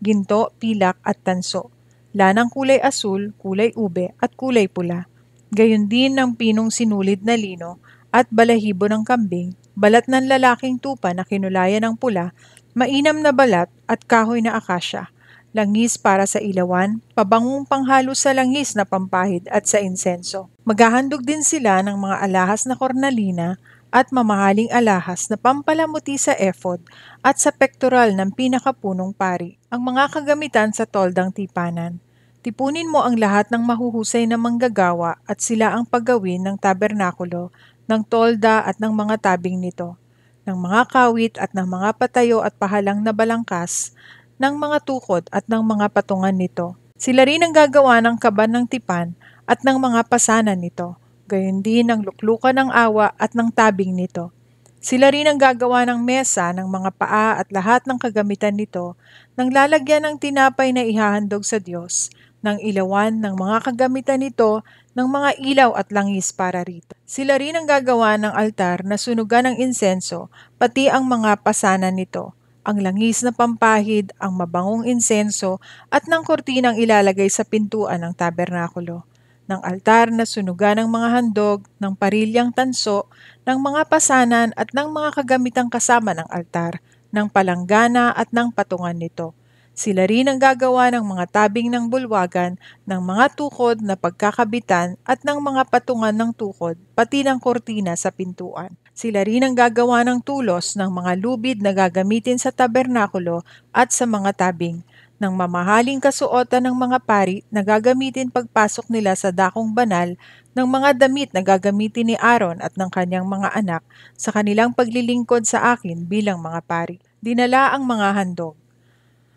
ginto, pilak at tanso, lanang kulay asul, kulay ube at kulay pula. Gayon din ng pinong sinulid na lino at balahibo ng kambing, balat ng lalaking tupa na kinulayan ng pula, mainam na balat at kahoy na akasya, langis para sa ilawan, pabangong panghalo sa langis na pampahid at sa insenso. Maghahandog din sila ng mga alahas na kornalina at mamahaling alahas na pampalamuti sa ephod at sa pektoral ng pinakapunong pari, ang mga kagamitan sa toldang tipanan. Tipunin mo ang lahat ng mahuhusay na manggagawa at sila ang paggawin ng tabernakulo, ng tolda at ng mga tabing nito, ng mga kawit at ng mga patayo at pahalang na balangkas, ng mga tukod at ng mga patungan nito. Sila rin ang gagawa ng kaban ng tipan at ng mga pasanan nito, gayon din ang luklukan ng awa at ng tabing nito. Sila rin ang gagawa ng mesa, ng mga paa at lahat ng kagamitan nito, ng lalagyan ng tinapay na ihahandog sa Diyos, ng ilawan, ng mga kagamitan nito, ng mga ilaw at langis para rito. Sila rin ang gagawa ng altar na sunugan ng insenso, pati ang mga pasanan nito, ang langis na pampahid, ang mabangong insenso, at ng kortinang ilalagay sa pintuan ng tabernakulo, ng altar na sunugan ng mga handog, ng parilyang tanso, ng mga pasanan at ng mga kagamitang kasama ng altar, ng palanggana at ng patungan nito. Sila rin ang gagawa ng mga tabing ng bulwagan, ng mga tukod na pagkakabitan at ng mga patungan ng tukod, pati ng kortina sa pintuan. Sila rin ang gagawa ng tulos ng mga lubid na gagamitin sa tabernakulo at sa mga tabing, ng mamahaling kasuotan ng mga pari na gagamitin pagpasok nila sa dakong banal, ng mga damit na gagamitin ni Aaron at ng kanyang mga anak sa kanilang paglilingkod sa akin bilang mga pari. Dinala ang mga handog.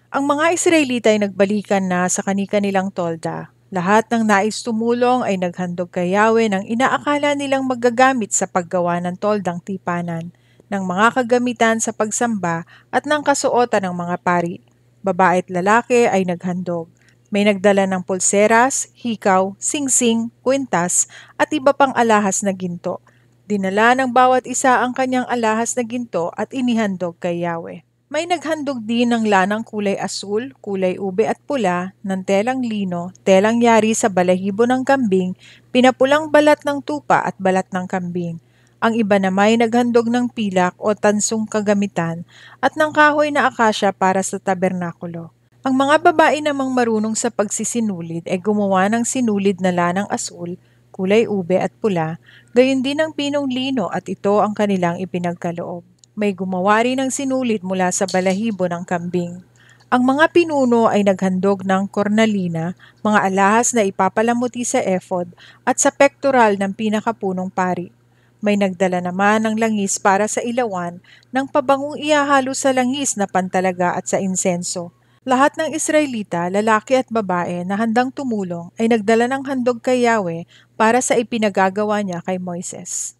Ang mga Israelita ay nagbalikan na sa kani-kanilang tolda. Lahat ng nais tumulong ay naghandog kay Yahweh ng inaakala nilang magagamit sa paggawa ng toldang tipanan, ng mga kagamitan sa pagsamba at ng kasuotan ng mga pari. Babae at lalaki ay naghandog. May nagdala ng pulseras, hikaw, singsing, kwintas at iba pang alahas na ginto. Dinala ng bawat isa ang kanyang alahas na ginto at inihandog kay Yahweh. May naghandog din ng lanang kulay asul, kulay ube at pula, ng telang lino, telang yari sa balahibo ng kambing, pinapulang balat ng tupa at balat ng kambing. Ang iba naman ay naghandog ng pilak o tansong kagamitan at ng kahoy na akasya para sa tabernakulo. Ang mga babae namang marunong sa pagsisinulid ay gumawa ng sinulid na lanang asul, kulay ube at pula, gayon din ng pinong lino at ito ang kanilang ipinagkaloob. May gumawa rin ng sinulid mula sa balahibo ng kambing. Ang mga pinuno ay naghandog ng kornalina, mga alahas na ipapalamuti sa ephod at sa pektoral ng pinakapunong pari. May nagdala naman ng langis para sa ilawan ng pabangong ihahalo sa langis na pantalaga at sa insenso. Lahat ng Israelita, lalaki at babae na handang tumulong ay nagdala ng handog kay Yahweh para sa ipinagagawa niya kay Moises.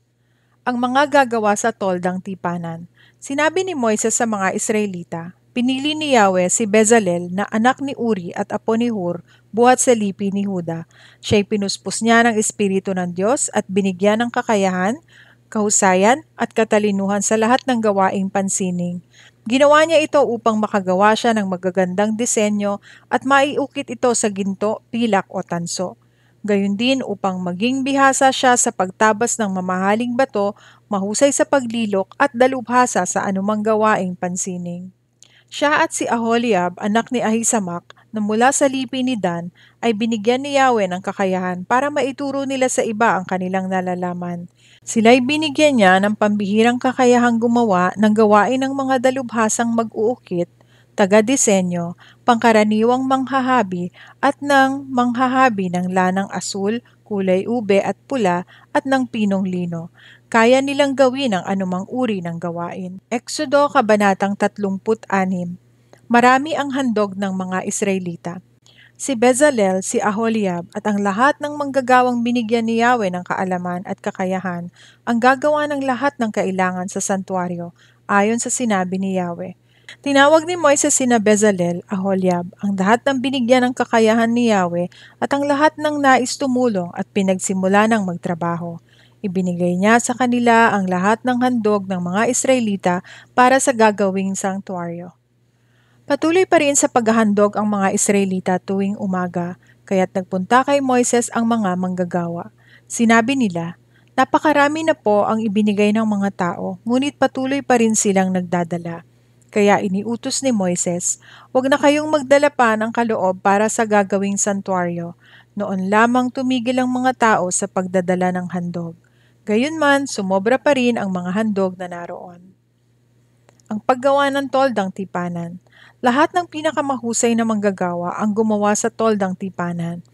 Ang mga gagawa sa toldang tipanan. Sinabi ni Moises sa mga Israelita, pinili ni Yahweh si Bezalel na anak ni Uri at apo ni Hur, buhat sa lipi ni Huda. Siya'y pinuspos niya ng Espiritu ng Diyos at binigyan ng kakayahan, kahusayan at katalinuhan sa lahat ng gawaing pansining. Ginawa niya ito upang makagawa siya ng magagandang disenyo at maiukit ito sa ginto, pilak o tanso. Gayon din upang maging bihasa siya sa pagtabas ng mamahaling bato, mahusay sa paglilok at dalubhasa sa anumang gawaing pansining. Siya at si Aholiab, anak ni Ahisamak, na mula sa lipi ni Dan, ay binigyan ni Yahweh ng kakayahan para maituro nila sa iba ang kanilang nalalaman. Sila'y binigyan niya ng pambihirang kakayahang gumawa ng gawain ng mga dalubhasang mag-uukit, taga-disenyo, pangkaraniwang manghahabi at ng manghahabi ng lanang asul, kulay ube at pula at ng pinong lino. Kaya nilang gawin ang anumang uri ng gawain. Exodo Kabanatang 36. Marami ang handog ng mga Israelita. Si Bezalel, si Aholiab at ang lahat ng manggagawang binigyan ni Yahweh ng kaalaman at kakayahan ang gagawa ng lahat ng kailangan sa santuaryo ayon sa sinabi ni Yahweh. Tinawag ni Moises sina Bezalel, Aholiab, ang lahat ng binigyan ng kakayahan ni Yahweh at ang lahat ng nais tumulong at pinagsimula ng magtrabaho. Ibinigay niya sa kanila ang lahat ng handog ng mga Israelita para sa gagawing sanktuaryo. Patuloy pa rin sa paghahandog ang mga Israelita tuwing umaga, kaya't nagpunta kay Moises ang mga manggagawa. Sinabi nila, napakarami na po ang ibinigay ng mga tao, ngunit patuloy pa rin silang nagdadala. Kaya iniutos ni Moises, huwag na kayong magdala pa ng kaloob para sa gagawing santuaryo. Noon lamang tumigil ang mga tao sa pagdadala ng handog. Gayunman, sumobra pa rin ang mga handog na naroon. Ang paggawa ng toldang tipanan. Lahat ng pinakamahusay na manggagawa ang gumawa sa toldang tipanan.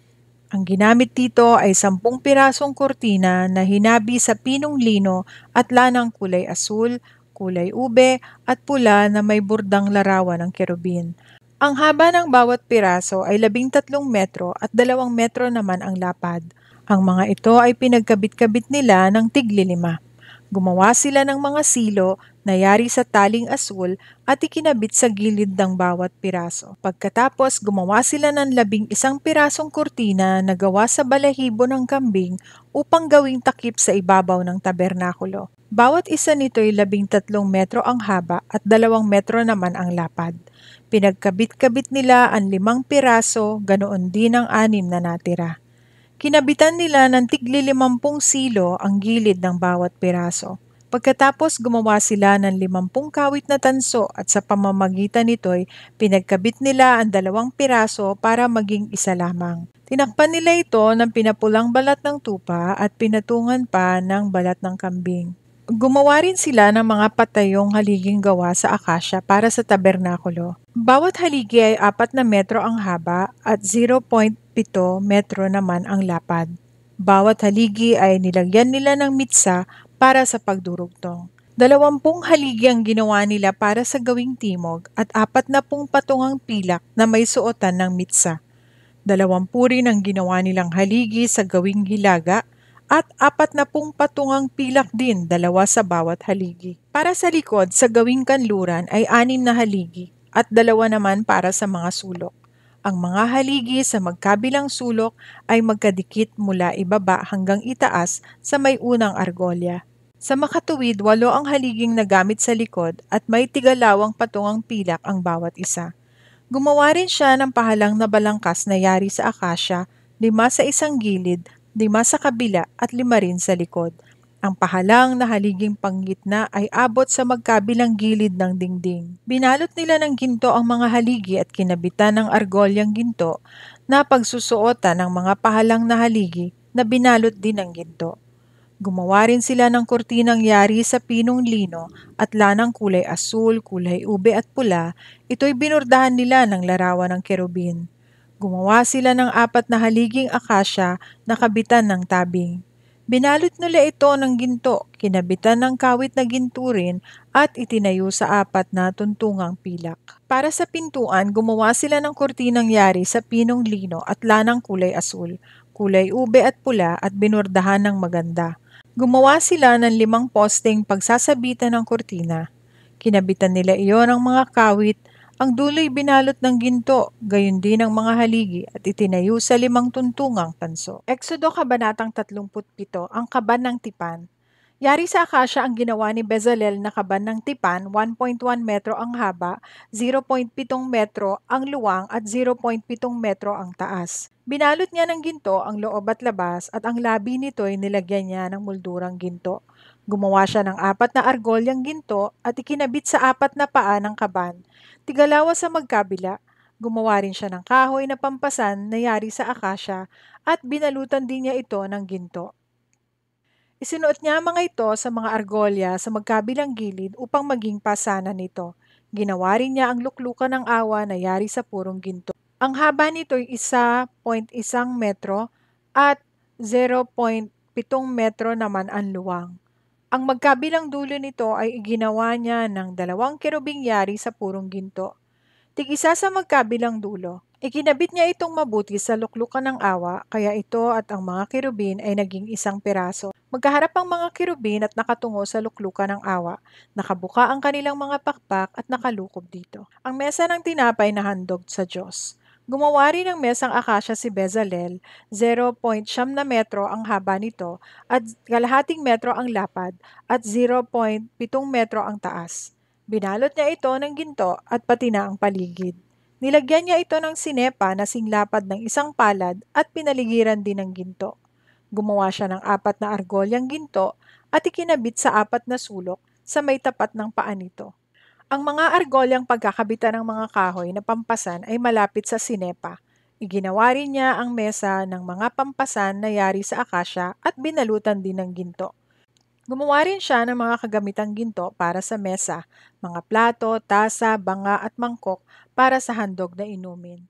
Ang ginamit dito ay 10 pirasong kurtina na hinabi sa pinong lino at lanang kulay asul, kulay ube at pula na may burdang larawan ng kerubin. Ang haba ng bawat piraso ay 13 metro at 2 metro naman ang lapad. Ang mga ito ay pinagkabit-kabit nila ng tigli-5. Gumawa sila ng mga silo na yari sa taling asul at ikinabit sa gilid ng bawat piraso. Pagkatapos, gumawa sila ng 11 pirasong kurtina na gawa sa balahibo ng kambing upang gawing takip sa ibabaw ng tabernakulo. Bawat isa nito ay 13 metro ang haba at 2 metro naman ang lapad. Pinagkabit-kabit nila ang 5 piraso, ganoon din ang 6 na natira. Kinabitan nila ng tigli-50 silo ang gilid ng bawat piraso. Pagkatapos gumawa sila ng 50 kawit na tanso at sa pamamagitan nito'y pinagkabit nila ang 2 piraso para maging isa lamang. Tinakpan nila ito ng pinapulang balat ng tupa at pinatungan pa ng balat ng kambing. Gumawa rin sila ng mga patayong haliging gawa sa akasya para sa tabernakulo. Bawat haligi ay 4 na metro ang haba at 0.7 metro naman ang lapad. Bawat haligi ay nilagyan nila ng mitsa para sa pagdurugtong. 20 haligi ang ginawa nila para sa gawing timog at 40 patungang pilak na may suotan ng mitsa. 20 rin ang ginawa nilang haligi sa gawing hilaga at 40 patungang pilak din, 2 sa bawat haligi. Para sa likod, sa gawing kanluran ay 6 na haligi at 2 naman para sa mga sulok. Ang mga haligi sa magkabilang sulok ay magkadikit mula ibaba hanggang itaas sa may unang argolya. Sa makatuwid, 8 ang haliging nagamit sa likod at may tigalawang patungang pilak ang bawat isa. Gumawa rin siya ng pahalang na balangkas na yari sa akasya, 5 sa isang gilid, 5 sa kabila at 5 rin sa likod. Ang pahalang na haliging panggitna ay abot sa magkabilang gilid ng dingding. Binalot nila ng ginto ang mga haligi at kinabitan ng argolyang ginto na pagsusuotan ng mga pahalang na haligi na binalot din ng ginto. Gumawa rin sila ng kurtinang yari sa pinong lino at lanang kulay asul, kulay ube at pula. Ito'y binurdahan nila ng larawan ng kerubin. Gumawa sila ng 4 na haliging akasya na kabitan ng tabing. Binalot nila ito ng ginto, kinabitan ng kawit na ginturin at itinayo sa 4 na tuntungang pilak. Para sa pintuan, gumawa sila ng kurtinang yari sa pinong lino at lanang kulay asul, kulay ube at pula at binurdahan ng maganda. Gumawa sila ng 5 posteng pagsasabitan ng kurtina. Kinabitan nila iyon ng mga kawit, ang dulo'y binalot ng ginto, gayon din ang mga haligi at itinayo sa 5 tuntungang tanso. Exodo Kabanatang 37, ang kaban ng tipan. Yari sa akasya ang ginawa ni Bezalel na kaban ng tipan, 1.1 metro ang haba, 0.7 metro ang luwang at 0.7 metro ang taas. Binalot niya ng ginto ang loob at labas at ang labi nito'y nilagyan niya ng moldurang ginto. Gumawa siya ng 4 na argolyang ginto at ikinabit sa 4 na paa ng kaban, tigalawa sa magkabila. Gumawa rin siya ng kahoy na pampasan na yari sa akasya at binalutan din niya ito ng ginto. Isinuot niya ang mga ito sa mga argolya sa magkabilang gilid upang maging pasanan nito. Ginawa rin niya ang luklukan ng awa na yari sa purong ginto. Ang haba nito'y 1.1 metro at 0.7 metro naman ang luwang. Ang magkabilang dulo nito ay iginawa niya ng 2 kerubing yari sa purong ginto. Tig-isa sa magkabilang dulo. Ikinabit niya itong mabuti sa luklukan ng awa, kaya ito at ang mga kerubin ay naging isang piraso. Magkaharap ang mga kerubin at nakatungo sa luklukan ng awa. Nakabuka ang kanilang mga pakpak at nakalukob dito. Ang mesa ng tinapay na handog sa Diyos. Gumawa rin ng mesang akasya si Bezalel, 0.7 na metro ang haba nito at kalahating metro ang lapad at 0.7 metro ang taas. Binalot niya ito ng ginto at pati na ang paligid. Nilagyan niya ito ng sinepa na singlapad ng isang palad at pinaligiran din ng ginto. Gumawa siya ng 4 na argolyang ginto at ikinabit sa 4 na sulok sa may tapat ng paa nito. Ang mga argolyang pagkakabitan ng mga kahoy na pampasan ay malapit sa sinepa. Iginawa rin niya ang mesa ng mga pampasan na yari sa akasya at binalutan din ng ginto. Gumawa rin siya ng mga kagamitang ginto para sa mesa, mga plato, tasa, banga at mangkok para sa handog na inumin.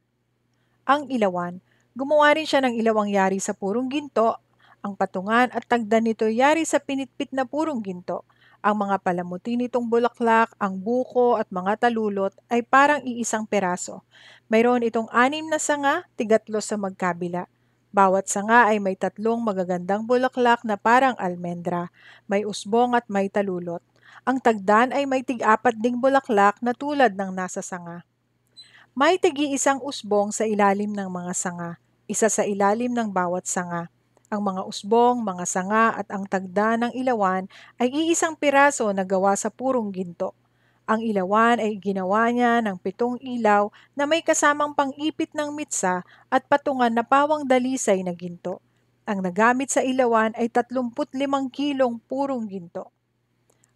Ang ilawan. Gumawa rin siya ng ilawang yari sa purong ginto. Ang patungan at tagdan nito yari sa pinitpit na purong ginto. Ang mga palamuti nitong bulaklak, ang buko at mga talulot ay parang iisang peraso. Mayroon itong 6 na sanga, tigatlo sa magkabila. Bawat sanga ay may 3 magagandang bulaklak na parang almendra, may usbong at may talulot. Ang tagdan ay may tig-4 ding bulaklak na tulad ng nasa sanga. May tigi-isang usbong sa ilalim ng mga sanga, isa sa ilalim ng bawat sanga. Ang mga usbong, mga sanga at ang tagda ng ilawan ay iisang piraso na gawa sa purong ginto. Ang ilawan ay ginawa niya ng 7 ilaw na may kasamang pang-ipit ng mitsa at patungan na pawang dalisay na ginto. Ang nagamit sa ilawan ay 35 kilong purong ginto.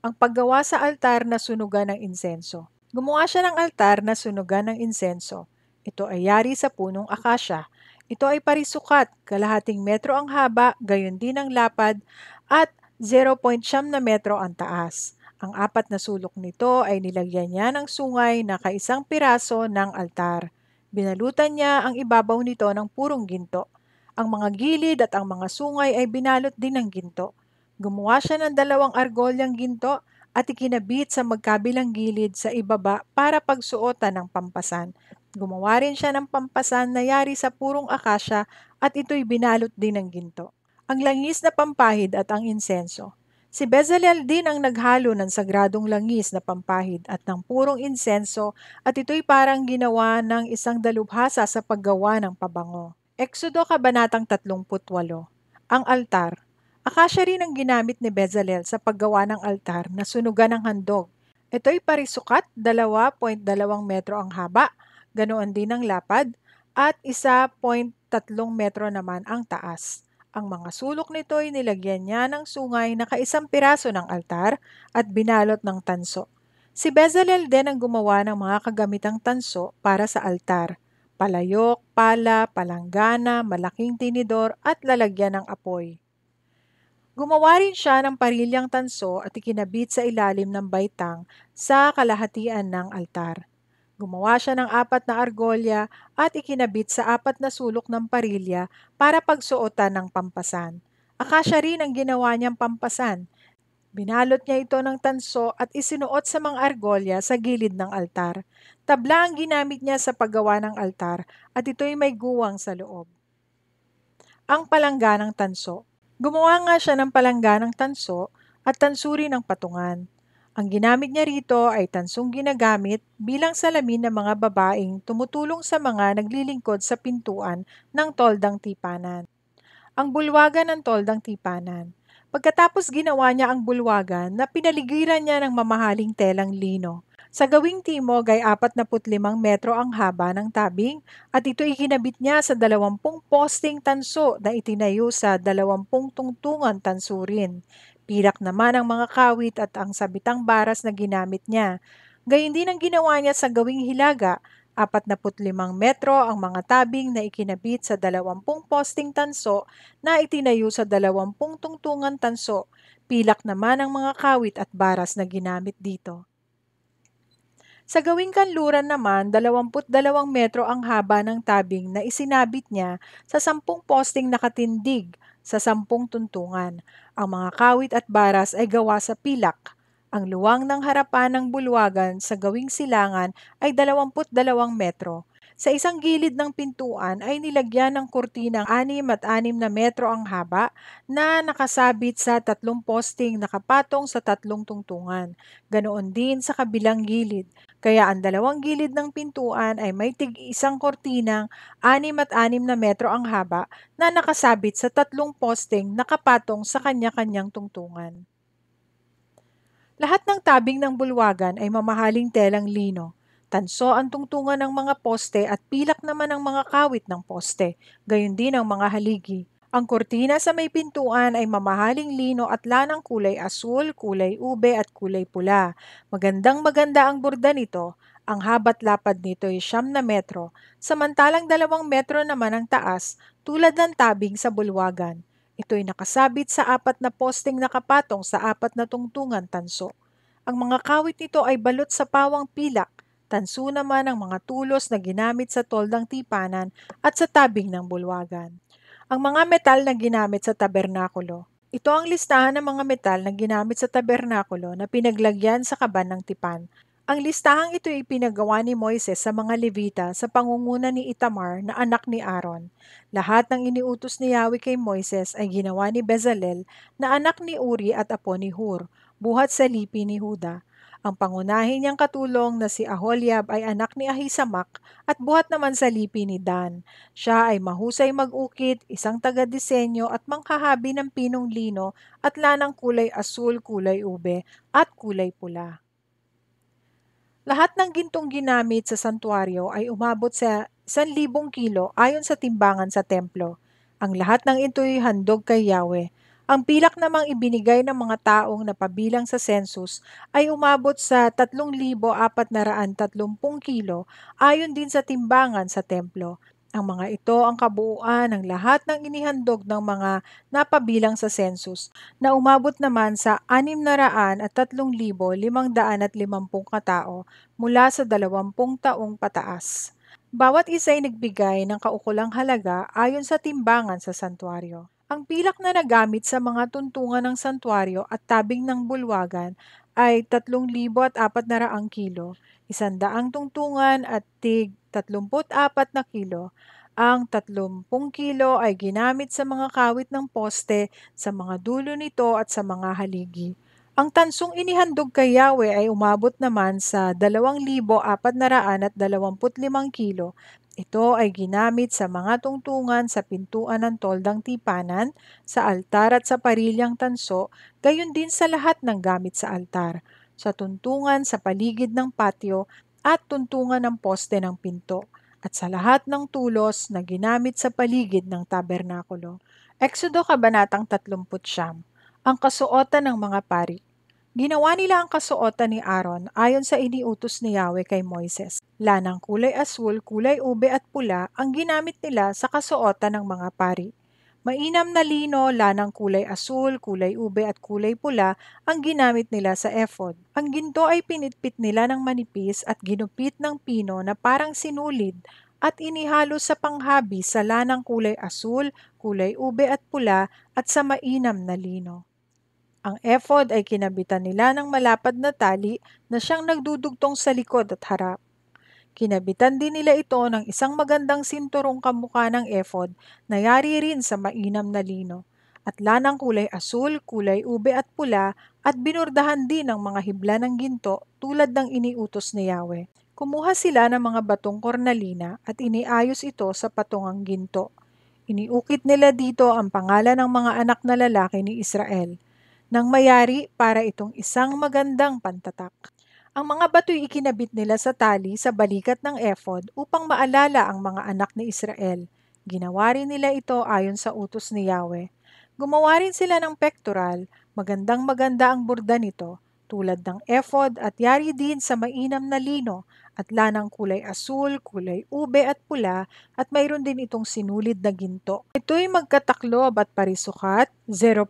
Ang paggawa sa altar na sunugan ng insenso. Gumawa siya ng altar na sunugan ng insenso. Ito ay yari sa punong akasya. Ito ay parisukat, kalahating metro ang haba, gayon din ang lapad, at 0.7 na metro ang taas. Ang 4 na sulok nito ay nilagyan niya ng sungay na kaisang piraso ng altar. Binalutan niya ang ibabaw nito ng purong ginto. Ang mga gilid at ang mga sungay ay binalot din ng ginto. Gumawa siya ng 2 argolyang ginto at ikinabit sa magkabilang gilid sa ibaba para pagsuotan ng pampasan. Gumawa rin siya ng pampasan na yari sa purong akasya at ito'y binalot din ng ginto. Ang langis na pampahid at ang insenso. Si Bezalel din ang naghalo ng sagradong langis na pampahid at ng purong insenso at ito'y parang ginawa ng isang dalubhasa sa paggawa ng pabango. Exodo Kabanatang 38. Ang altar. Akasya rin ang ginamit ni Bezalel sa paggawa ng altar na sunugan ng handog. Ito'y parisukat, 2.2 metro ang haba, ganoon din ang lapad, at 1.3 metro naman ang taas. Ang mga sulok nito ay nilagyan niya ng sungay na kaisang piraso ng altar at binalot ng tanso. Si Bezalel din ang gumawa ng mga kagamitang tanso para sa altar: palayok, pala, palanggana, malaking tinidor at lalagyan ng apoy. Gumawa rin siya ng parilyang tanso at ikinabit sa ilalim ng baitang sa kalahatian ng altar. Gumawa siya ng 4 na argolya at ikinabit sa 4 na sulok ng parilya para pagsuotan ng pampasan. Akasya rin ang ginawa niyang pampasan. Binalot niya ito ng tanso at isinuot sa mga argolya sa gilid ng altar. Tabla ang ginamit niya sa paggawa ng altar at ito'y may guwang sa loob. Ang palangganang tanso. Gumawa nga siya ng palangganang tanso at tansuri ng patungan. Ang ginamit niya rito ay tansong ginagamit bilang salamin ng mga babaeng tumutulong sa mga naglilingkod sa pintuan ng toldang tipanan. Ang bulwagan ng toldang tipanan. Pagkatapos ginawa niya ang bulwagan na pinaligiran niya ng mamahaling telang lino. Sa gawing timog ay 45 metro ang haba ng tabing at ito ikinabit niya sa 20 posting tanso na itinayo sa 20 tungtungan tansurin. Pilak naman ang mga kawit at ang sabitang baras na ginamit niya. Gayun din ang ginawa niya sa gawing hilaga: 45 metro ang mga tabing na ikinabit sa 20 posting tanso na itinayo sa 20 tungtungan tanso. Pilak naman ang mga kawit at baras na ginamit dito. Sa gawing kanluran naman, 22 metro ang haba ng tabing na isinabit niya sa 10 posting nakatindig sa 10 tuntungan. Ang mga kawit at baras ay gawa sa pilak. Ang luwang ng harapan ng bulwagan sa gawing silangan ay 22 metro. Sa isang gilid ng pintuan ay nilagyan ng kurtinang 6 at 6 na metro ang haba na nakasabit sa 3 posting nakapatong sa 3 tungtungan. Ganoon din sa kabilang gilid. Kaya ang dalawang gilid ng pintuan ay may tig-isang kortinang 6 at 6 na metro ang haba na nakasabit sa 3 posting nakapatong sa kanya-kanyang tungtungan. Lahat ng tabing ng bulwagan ay mamahaling telang lino. Tanso ang tungtungan ng mga poste at pilak naman ang mga kawit ng poste, gayon din ang mga haligi. Ang kurtina sa may pintuan ay mamahaling lino at lanang kulay asul, kulay ube at kulay pula. Magandang-maganda ang burda nito. Ang haba't lapad nito ay 9 na metro, samantalang 2 metro naman ang taas, tulad ng tabing sa bulwagan. Ito'y nakasabit sa 4 na posting nakapatong sa 4 na tungtungan tanso. Ang mga kawit nito ay balot sa pawang pilak. Tanso naman ang mga tulos na ginamit sa toldang tipanan at sa tabing ng bulwagan. Ang mga metal na ginamit sa tabernakulo. Ito ang listahan ng mga metal na ginamit sa tabernakulo na pinaglagyan sa kaban ng tipan. Ang listahang ito ay pinagawa ni Moises sa mga Levita sa pangunguna ni Itamar na anak ni Aaron. Lahat ng iniutos ni Yahweh kay Moises ay ginawa ni Bezalel na anak ni Uri at apo ni Hur, buhat sa lipi ni Huda. Ang pangunahin niyang katulong na si Aholiab ay anak ni Ahisamak at buhat naman sa lipi ni Dan. Siya ay mahusay mag-ukit, isang taga-disenyo at manghahabi ng pinong lino at lanang kulay asul, kulay ube at kulay pula. Lahat ng gintong ginamit sa santuario ay umabot sa 1,000 kilo ayon sa timbangan sa templo. Ang lahat ng ito'y handog kay Yahweh. Ang pilak namang ibinigay ng mga taong napabilang sa census ay umabot sa 3,430 kilo ayon din sa timbangan sa templo. Ang mga ito ang kabuuan ng lahat ng inihandog ng mga napabilang sa census, na umabot naman sa 603,550 katao mula sa 20 taong pataas. Bawat isa ay nagbigay ng kaukulang halaga ayon sa timbangan sa santuario. Ang pilak na nagamit sa mga tuntungan ng santuario at tabing ng bulwagan ay 3,400 kilo, 100 tungtungan at tig 34 na kilo. Ang 30 kilo ay ginamit sa mga kawit ng poste, sa mga dulo nito at sa mga haligi. Ang tansong inihandog kay Yahweh ay umabot naman sa 2,425 kilo. Ito ay ginamit sa mga tungtungan sa pintuan ng toldang tipanan, sa altar at sa parilyang tanso, gayon din sa lahat ng gamit sa altar, sa tuntungan sa paligid ng patio at tuntungan ng poste ng pinto, at sa lahat ng tulos na ginamit sa paligid ng tabernakulo. Exodo Kabanatang 39. Ang kasuotan ng mga pari. Ginawa nila ang kasuotan ni Aaron ayon sa iniutos ni Yahweh kay Moises. Lanang kulay asul, kulay ube at pula ang ginamit nila sa kasuotan ng mga pari. Mainam na lino, lanang kulay asul, kulay ube at kulay pula ang ginamit nila sa ephod. Ang ginto ay pinitpit nila ng manipis at ginupit ng pino na parang sinulid at inihalo sa panghabi sa lanang kulay asul, kulay ube at pula at sa mainam na lino. Ang ephod ay kinabitan nila ng malapad na tali na siyang nagdudugtong sa likod at harap. Kinabitan din nila ito ng isang magandang sinturong kamukha ng ephod na yari rin sa mainam na lino, at lanang kulay asul, kulay ube at pula, at binurdahan din ng mga hibla ng ginto tulad ng iniutos ni Yahweh. Kumuha sila ng mga batong kornalina at iniayos ito sa patungang ginto. Iniukit nila dito ang pangalan ng mga anak na lalaki ni Israel nang mayari para itong isang magandang pantatak. Ang mga bato'y ikinabit nila sa tali sa balikat ng ephod upang maalala ang mga anak ni Israel. Ginawa rin nila ito ayon sa utos ni Yahweh. Gumawa rin sila ng pectoral, magandang-maganda ang burda nito, tulad ng ephod at yari din sa mainam na lino at lanang kulay asul, kulay ube at pula at mayroon din itong sinulid na ginto. Ito'y magkataklob at parisukat, 0.2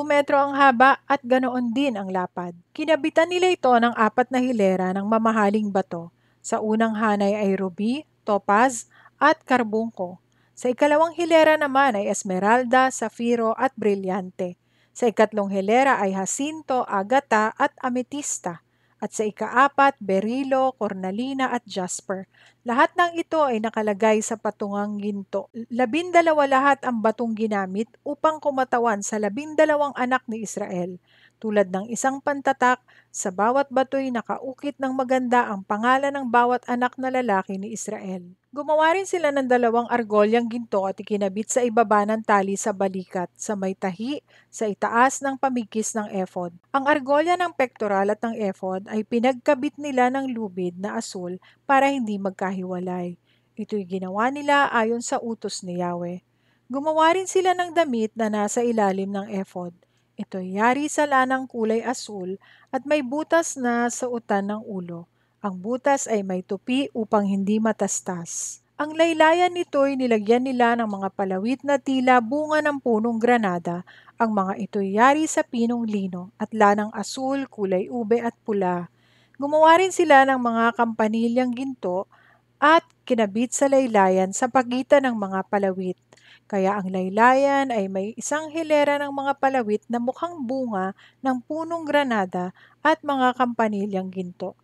metro ang haba at ganoon din ang lapad. Kinabitan nila ito ng 4 na hilera ng mamahaling bato. Sa unang hanay ay ruby, topaz at karbungko. Sa ikalawang hilera naman ay esmeralda, safiro at brilyante. Sa ikatlong hilera ay jacinto, agata at ametista. At sa ikaapat, berilo, cornalina at jasper. Lahat ng ito ay nakalagay sa patungang ginto. 12 lahat ang batong ginamit upang kumatawan sa 12 anak ni Israel. Tulad ng isang pantatak, sa bawat bato'y nakaukit ng maganda ang pangalan ng bawat anak na lalaki ni Israel. Gumawa rin sila ng 2 argolyang ginto at ikinabit sa ibaba ng tali sa balikat, sa may tahi, sa itaas ng pamigkis ng ephod. Ang argolya ng pectoral at ng ephod ay pinagkabit nila ng lubid na asul para hindi magkahiwalay. Ito'y ginawa nila ayon sa utos ni Yahweh. Gumawa rin sila ng damit na nasa ilalim ng ephod. Ito'y yari sa lanang kulay asul at may butas na sa utan ng ulo. Ang butas ay may tupi upang hindi matastas. Ang laylayan nito'y nilagyan nila ng mga palawit na tila bunga ng punong granada. Ang mga ito'y yari sa pinong lino at lanang asul, kulay ube at pula. Gumawa rin sila ng mga kampanilyang ginto at kinabit sa laylayan sa pagitan ng mga palawit. Kaya ang laylayan ay may isang hilera ng mga palawit na mukhang bunga ng punong granada at mga kampanilyang ginto.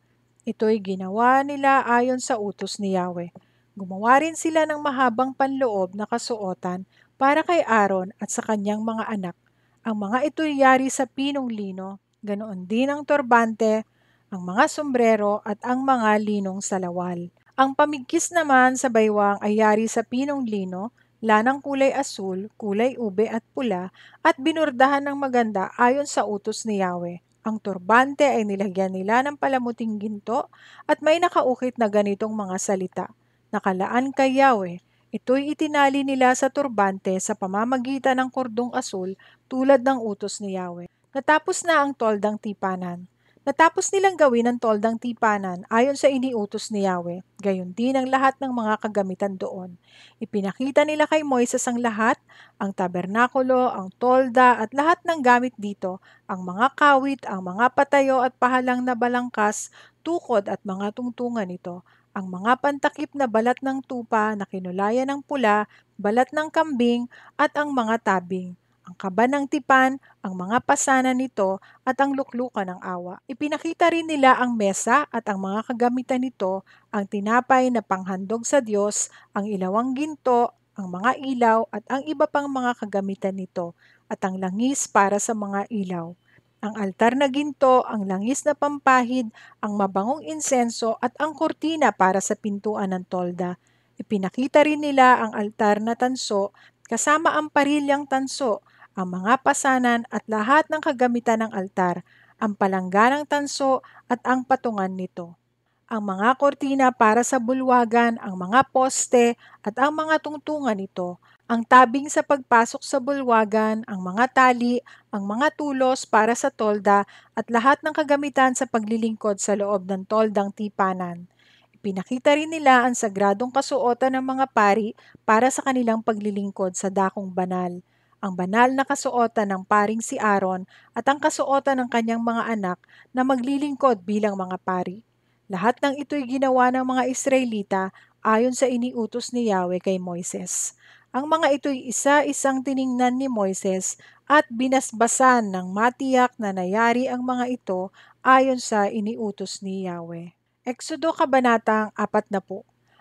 Ito'y ginawa nila ayon sa utos ni Yahweh. Gumawa rin sila ng mahabang panloob na kasuotan para kay Aaron at sa kanyang mga anak. Ang mga ito'y yari sa pinong lino, ganoon din ang turbante, ang mga sombrero at ang mga linong salawal. Ang pamigkis naman sa baywang ay yari sa pinong lino, lanang kulay asul, kulay ube at pula, at binurdahan ng maganda ayon sa utos ni Yahweh. Ang turbante ay nilagyan nila ng palamuting ginto at may nakaukit na ganitong mga salita. Nakalaan kay Yahweh. Ito'y itinali nila sa turbante sa pamamagitan ng kordong asul tulad ng utos ni Yahweh. Natapos na ang toldang tipanan. Natapos nilang gawin ang toldang tipanan ayon sa iniutos ni Yahweh, gayon din ang lahat ng mga kagamitan doon. Ipinakita nila kay Moises ang lahat, ang tabernakulo, ang tolda at lahat ng gamit dito, ang mga kawit, ang mga patayo at pahalang na balangkas, tukod at mga tungtungan nito, ang mga pantakip na balat ng tupa na kinulayan ng pula, balat ng kambing at ang mga tabing, ang kaba ng tipan, ang mga pasanan nito at ang luklukan ng awa. Ipinakita rin nila ang mesa at ang mga kagamitan nito, ang tinapay na panghandog sa Diyos, ang ilawang ginto, ang mga ilaw at ang iba pang mga kagamitan nito, at ang langis para sa mga ilaw. Ang altar na ginto, ang langis na pampahid, ang mabangong insenso at ang kurtina para sa pintuan ng tolda. Ipinakita rin nila ang altar na tanso kasama ang parilyang tanso, ang mga pasanan at lahat ng kagamitan ng altar, ang palangganang tanso at ang patungan nito, ang mga kortina para sa bulwagan, ang mga poste at ang mga tungtungan nito, ang tabing sa pagpasok sa bulwagan, ang mga tali, ang mga tulos para sa tolda at lahat ng kagamitan sa paglilingkod sa loob ng toldang tipanan. Ipinakita rin nila ang sagradong kasuotan ng mga pari para sa kanilang paglilingkod sa dakong banal, ang banal na kasuotan ng paring si Aaron at ang kasuotan ng kanyang mga anak na maglilingkod bilang mga pari. Lahat ng ito'y ginawa ng mga Israelita ayon sa iniutos ni Yahweh kay Moises. Ang mga ito'y isa-isang tiningnan ni Moises at binasbasan ng matiyak na nayari ang mga ito ayon sa iniutos ni Yahweh. Eksodo Kabanatang 40.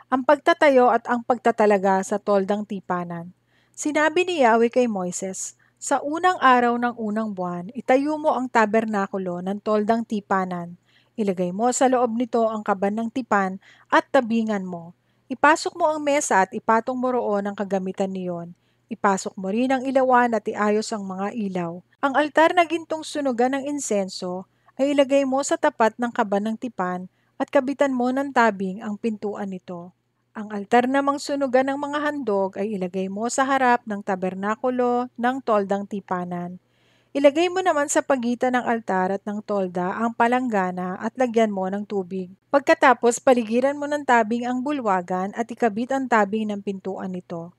Ang pagtatayo at ang pagtatalaga sa toldang tipanan. Sinabi ni Yahweh kay Moises, sa unang araw ng unang buwan, itayo mo ang tabernakulo ng toldang tipanan. Ilagay mo sa loob nito ang kaban ng tipan at tabingan mo. Ipasok mo ang mesa at ipatong mo roon ang kagamitan niyon. Ipasok mo rin ang ilawan at iayos ang mga ilaw. Ang altar na gintong sunugan ng insenso ay ilagay mo sa tapat ng kaban ng tipan at kabitan mo ng tabing ang pintuan nito. Ang altar namang sunugan ng mga handog ay ilagay mo sa harap ng tabernakulo ng toldang tipanan. Ilagay mo naman sa pagitan ng altar at ng tolda ang palanggana at lagyan mo ng tubig. Pagkatapos, paligiran mo ng tabing ang bulwagan at ikabit ang tabing ng pintuan nito.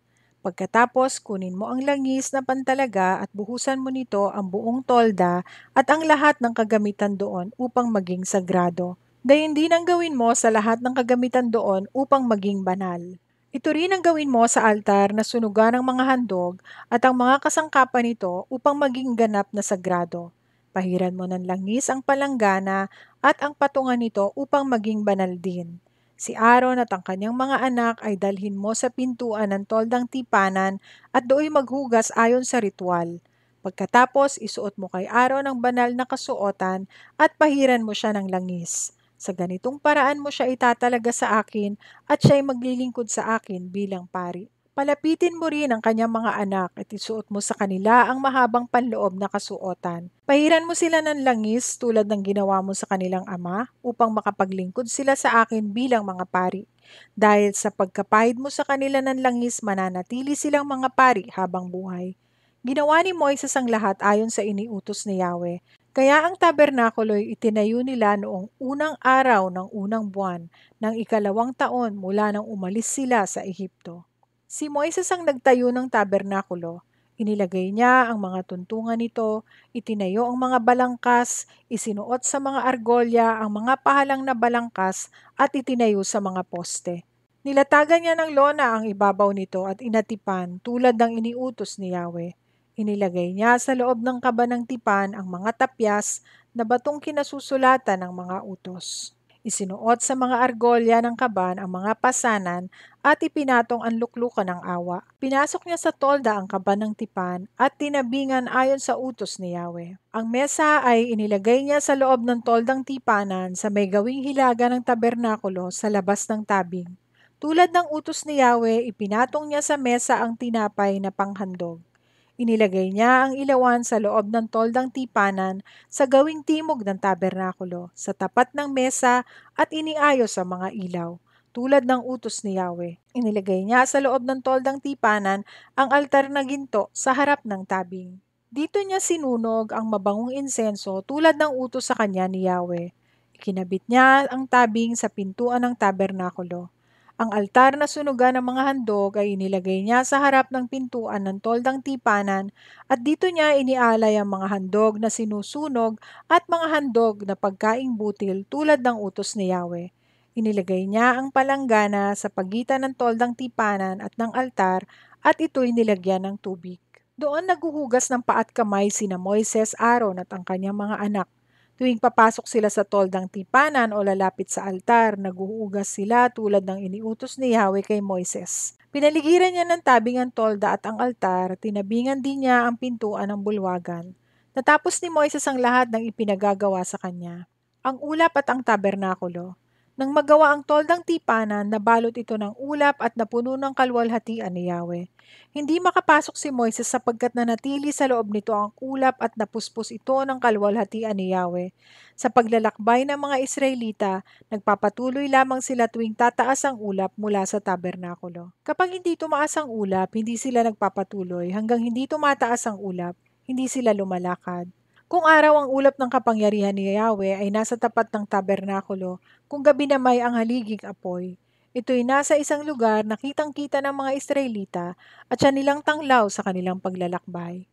Pagkatapos, kunin mo ang langis na pantalaga at buhusan mo nito ang buong tolda at ang lahat ng kagamitan doon upang maging sagrado. Gayun din ang gawin mo sa lahat ng kagamitan doon upang maging banal. Ito rin ang gawin mo sa altar na sunugan ng mga handog at ang mga kasangkapan nito upang maging ganap na sagrado. Pahiran mo ng langis ang palanggana at ang patungan nito upang maging banal din. Si Aaron at ang kanyang mga anak ay dalhin mo sa pintuan ng toldang tipanan at do'y maghugas ayon sa ritual. Pagkatapos, isuot mo kay Aaron ang banal na kasuotan at pahiran mo siya ng langis. Sa ganitong paraan mo siya itatalaga sa akin at siya'y maglilingkod sa akin bilang pari. Palapitin mo rin ang kanyang mga anak at isuot mo sa kanila ang mahabang panloob na kasuotan. Pahiran mo sila ng langis tulad ng ginawa mo sa kanilang ama upang makapaglingkod sila sa akin bilang mga pari. Dahil sa pagkapahid mo sa kanila ng langis, mananatili silang mga pari habang buhay. Ginawa ni Moises ang lahat ayon sa iniutos ni Yahweh. Kaya ang tabernakulo'y itinayo nila noong unang araw ng unang buwan ng ikalawang taon mula nang umalis sila sa Ehipto. Si Moises ang nagtayo ng tabernakulo. Inilagay niya ang mga tuntungan nito, itinayo ang mga balangkas, isinuot sa mga argolya ang mga pahalang na balangkas at itinayo sa mga poste. Nilatagan niya ng lona ang ibabaw nito at inatipan tulad ng iniutos ni Yahweh. Inilagay niya sa loob ng kaba ng tipan ang mga tapyas na batong kinasusulatan ng mga utos. Isinuot sa mga argolya ng kaban ang mga pasanan at ipinatong ang luklukan ng awa. Pinasok niya sa tolda ang kaban ng tipan at tinabingan ayon sa utos ni Yahweh. Ang mesa ay inilagay niya sa loob ng toldang tipanan sa may gawing hilaga ng tabernakulo sa labas ng tabing. Tulad ng utos ni Yahweh, ipinatong niya sa mesa ang tinapay na panghandog. Inilagay niya ang ilawan sa loob ng toldang tipanan sa gawing timog ng tabernakulo, sa tapat ng mesa at iniayos ang mga ilaw, tulad ng utos ni Yahweh. Inilagay niya sa loob ng toldang tipanan ang altar na ginto sa harap ng tabing. Dito niya sinunog ang mabangong insenso tulad ng utos sa kanya ni Yahweh. Ikinabit niya ang tabing sa pintuan ng tabernakulo. Ang altar na sunugan ng mga handog ay inilagay niya sa harap ng pintuan ng toldang tipanan at dito niya inialay ang mga handog na sinusunog at mga handog na pagkaing butil tulad ng utos ni Yahweh. Inilagay niya ang palanggana sa pagitan ng toldang tipanan at ng altar at ito'y nilagyan ng tubig. Doon naghuhugas ng paat kamay sina Moises, Aaron at ang kanyang mga anak. Tuwing papasok sila sa toldang tipanan o lalapit sa altar, naghuhugas sila tulad ng iniutos ni Yahweh kay Moises. Pinaligiran niya ng tabing ang tolda at ang altar, tinabingan din niya ang pintuan ng bulwagan. Natapos ni Moises ang lahat ng ipinagagawa sa kanya, ang ulap at ang tabernakulo. Nang magawa ang toldang tipanan, nabalot ito ng ulap at napuno ng kalwalhatian ni Yahweh. Hindi makapasok si Moises sapagkat nanatili sa loob nito ang ulap at napuspos ito ng kalwalhatian ni Yahweh. Sa paglalakbay ng mga Israelita, nagpapatuloy lamang sila tuwing tataas ang ulap mula sa tabernakulo. Kapag hindi tumaas ang ulap, hindi sila nagpapatuloy hanggang hindi tumataas ang ulap, hindi sila lumalakad. Kung araw ang ulap ng kapangyarihan ni Yahweh ay nasa tapat ng tabernakulo, kung gabi na may ang haliging apoy, ito'y nasa isang lugar na kitang-kita ng mga Israelita at siya nilang tanglaw sa kanilang paglalakbay.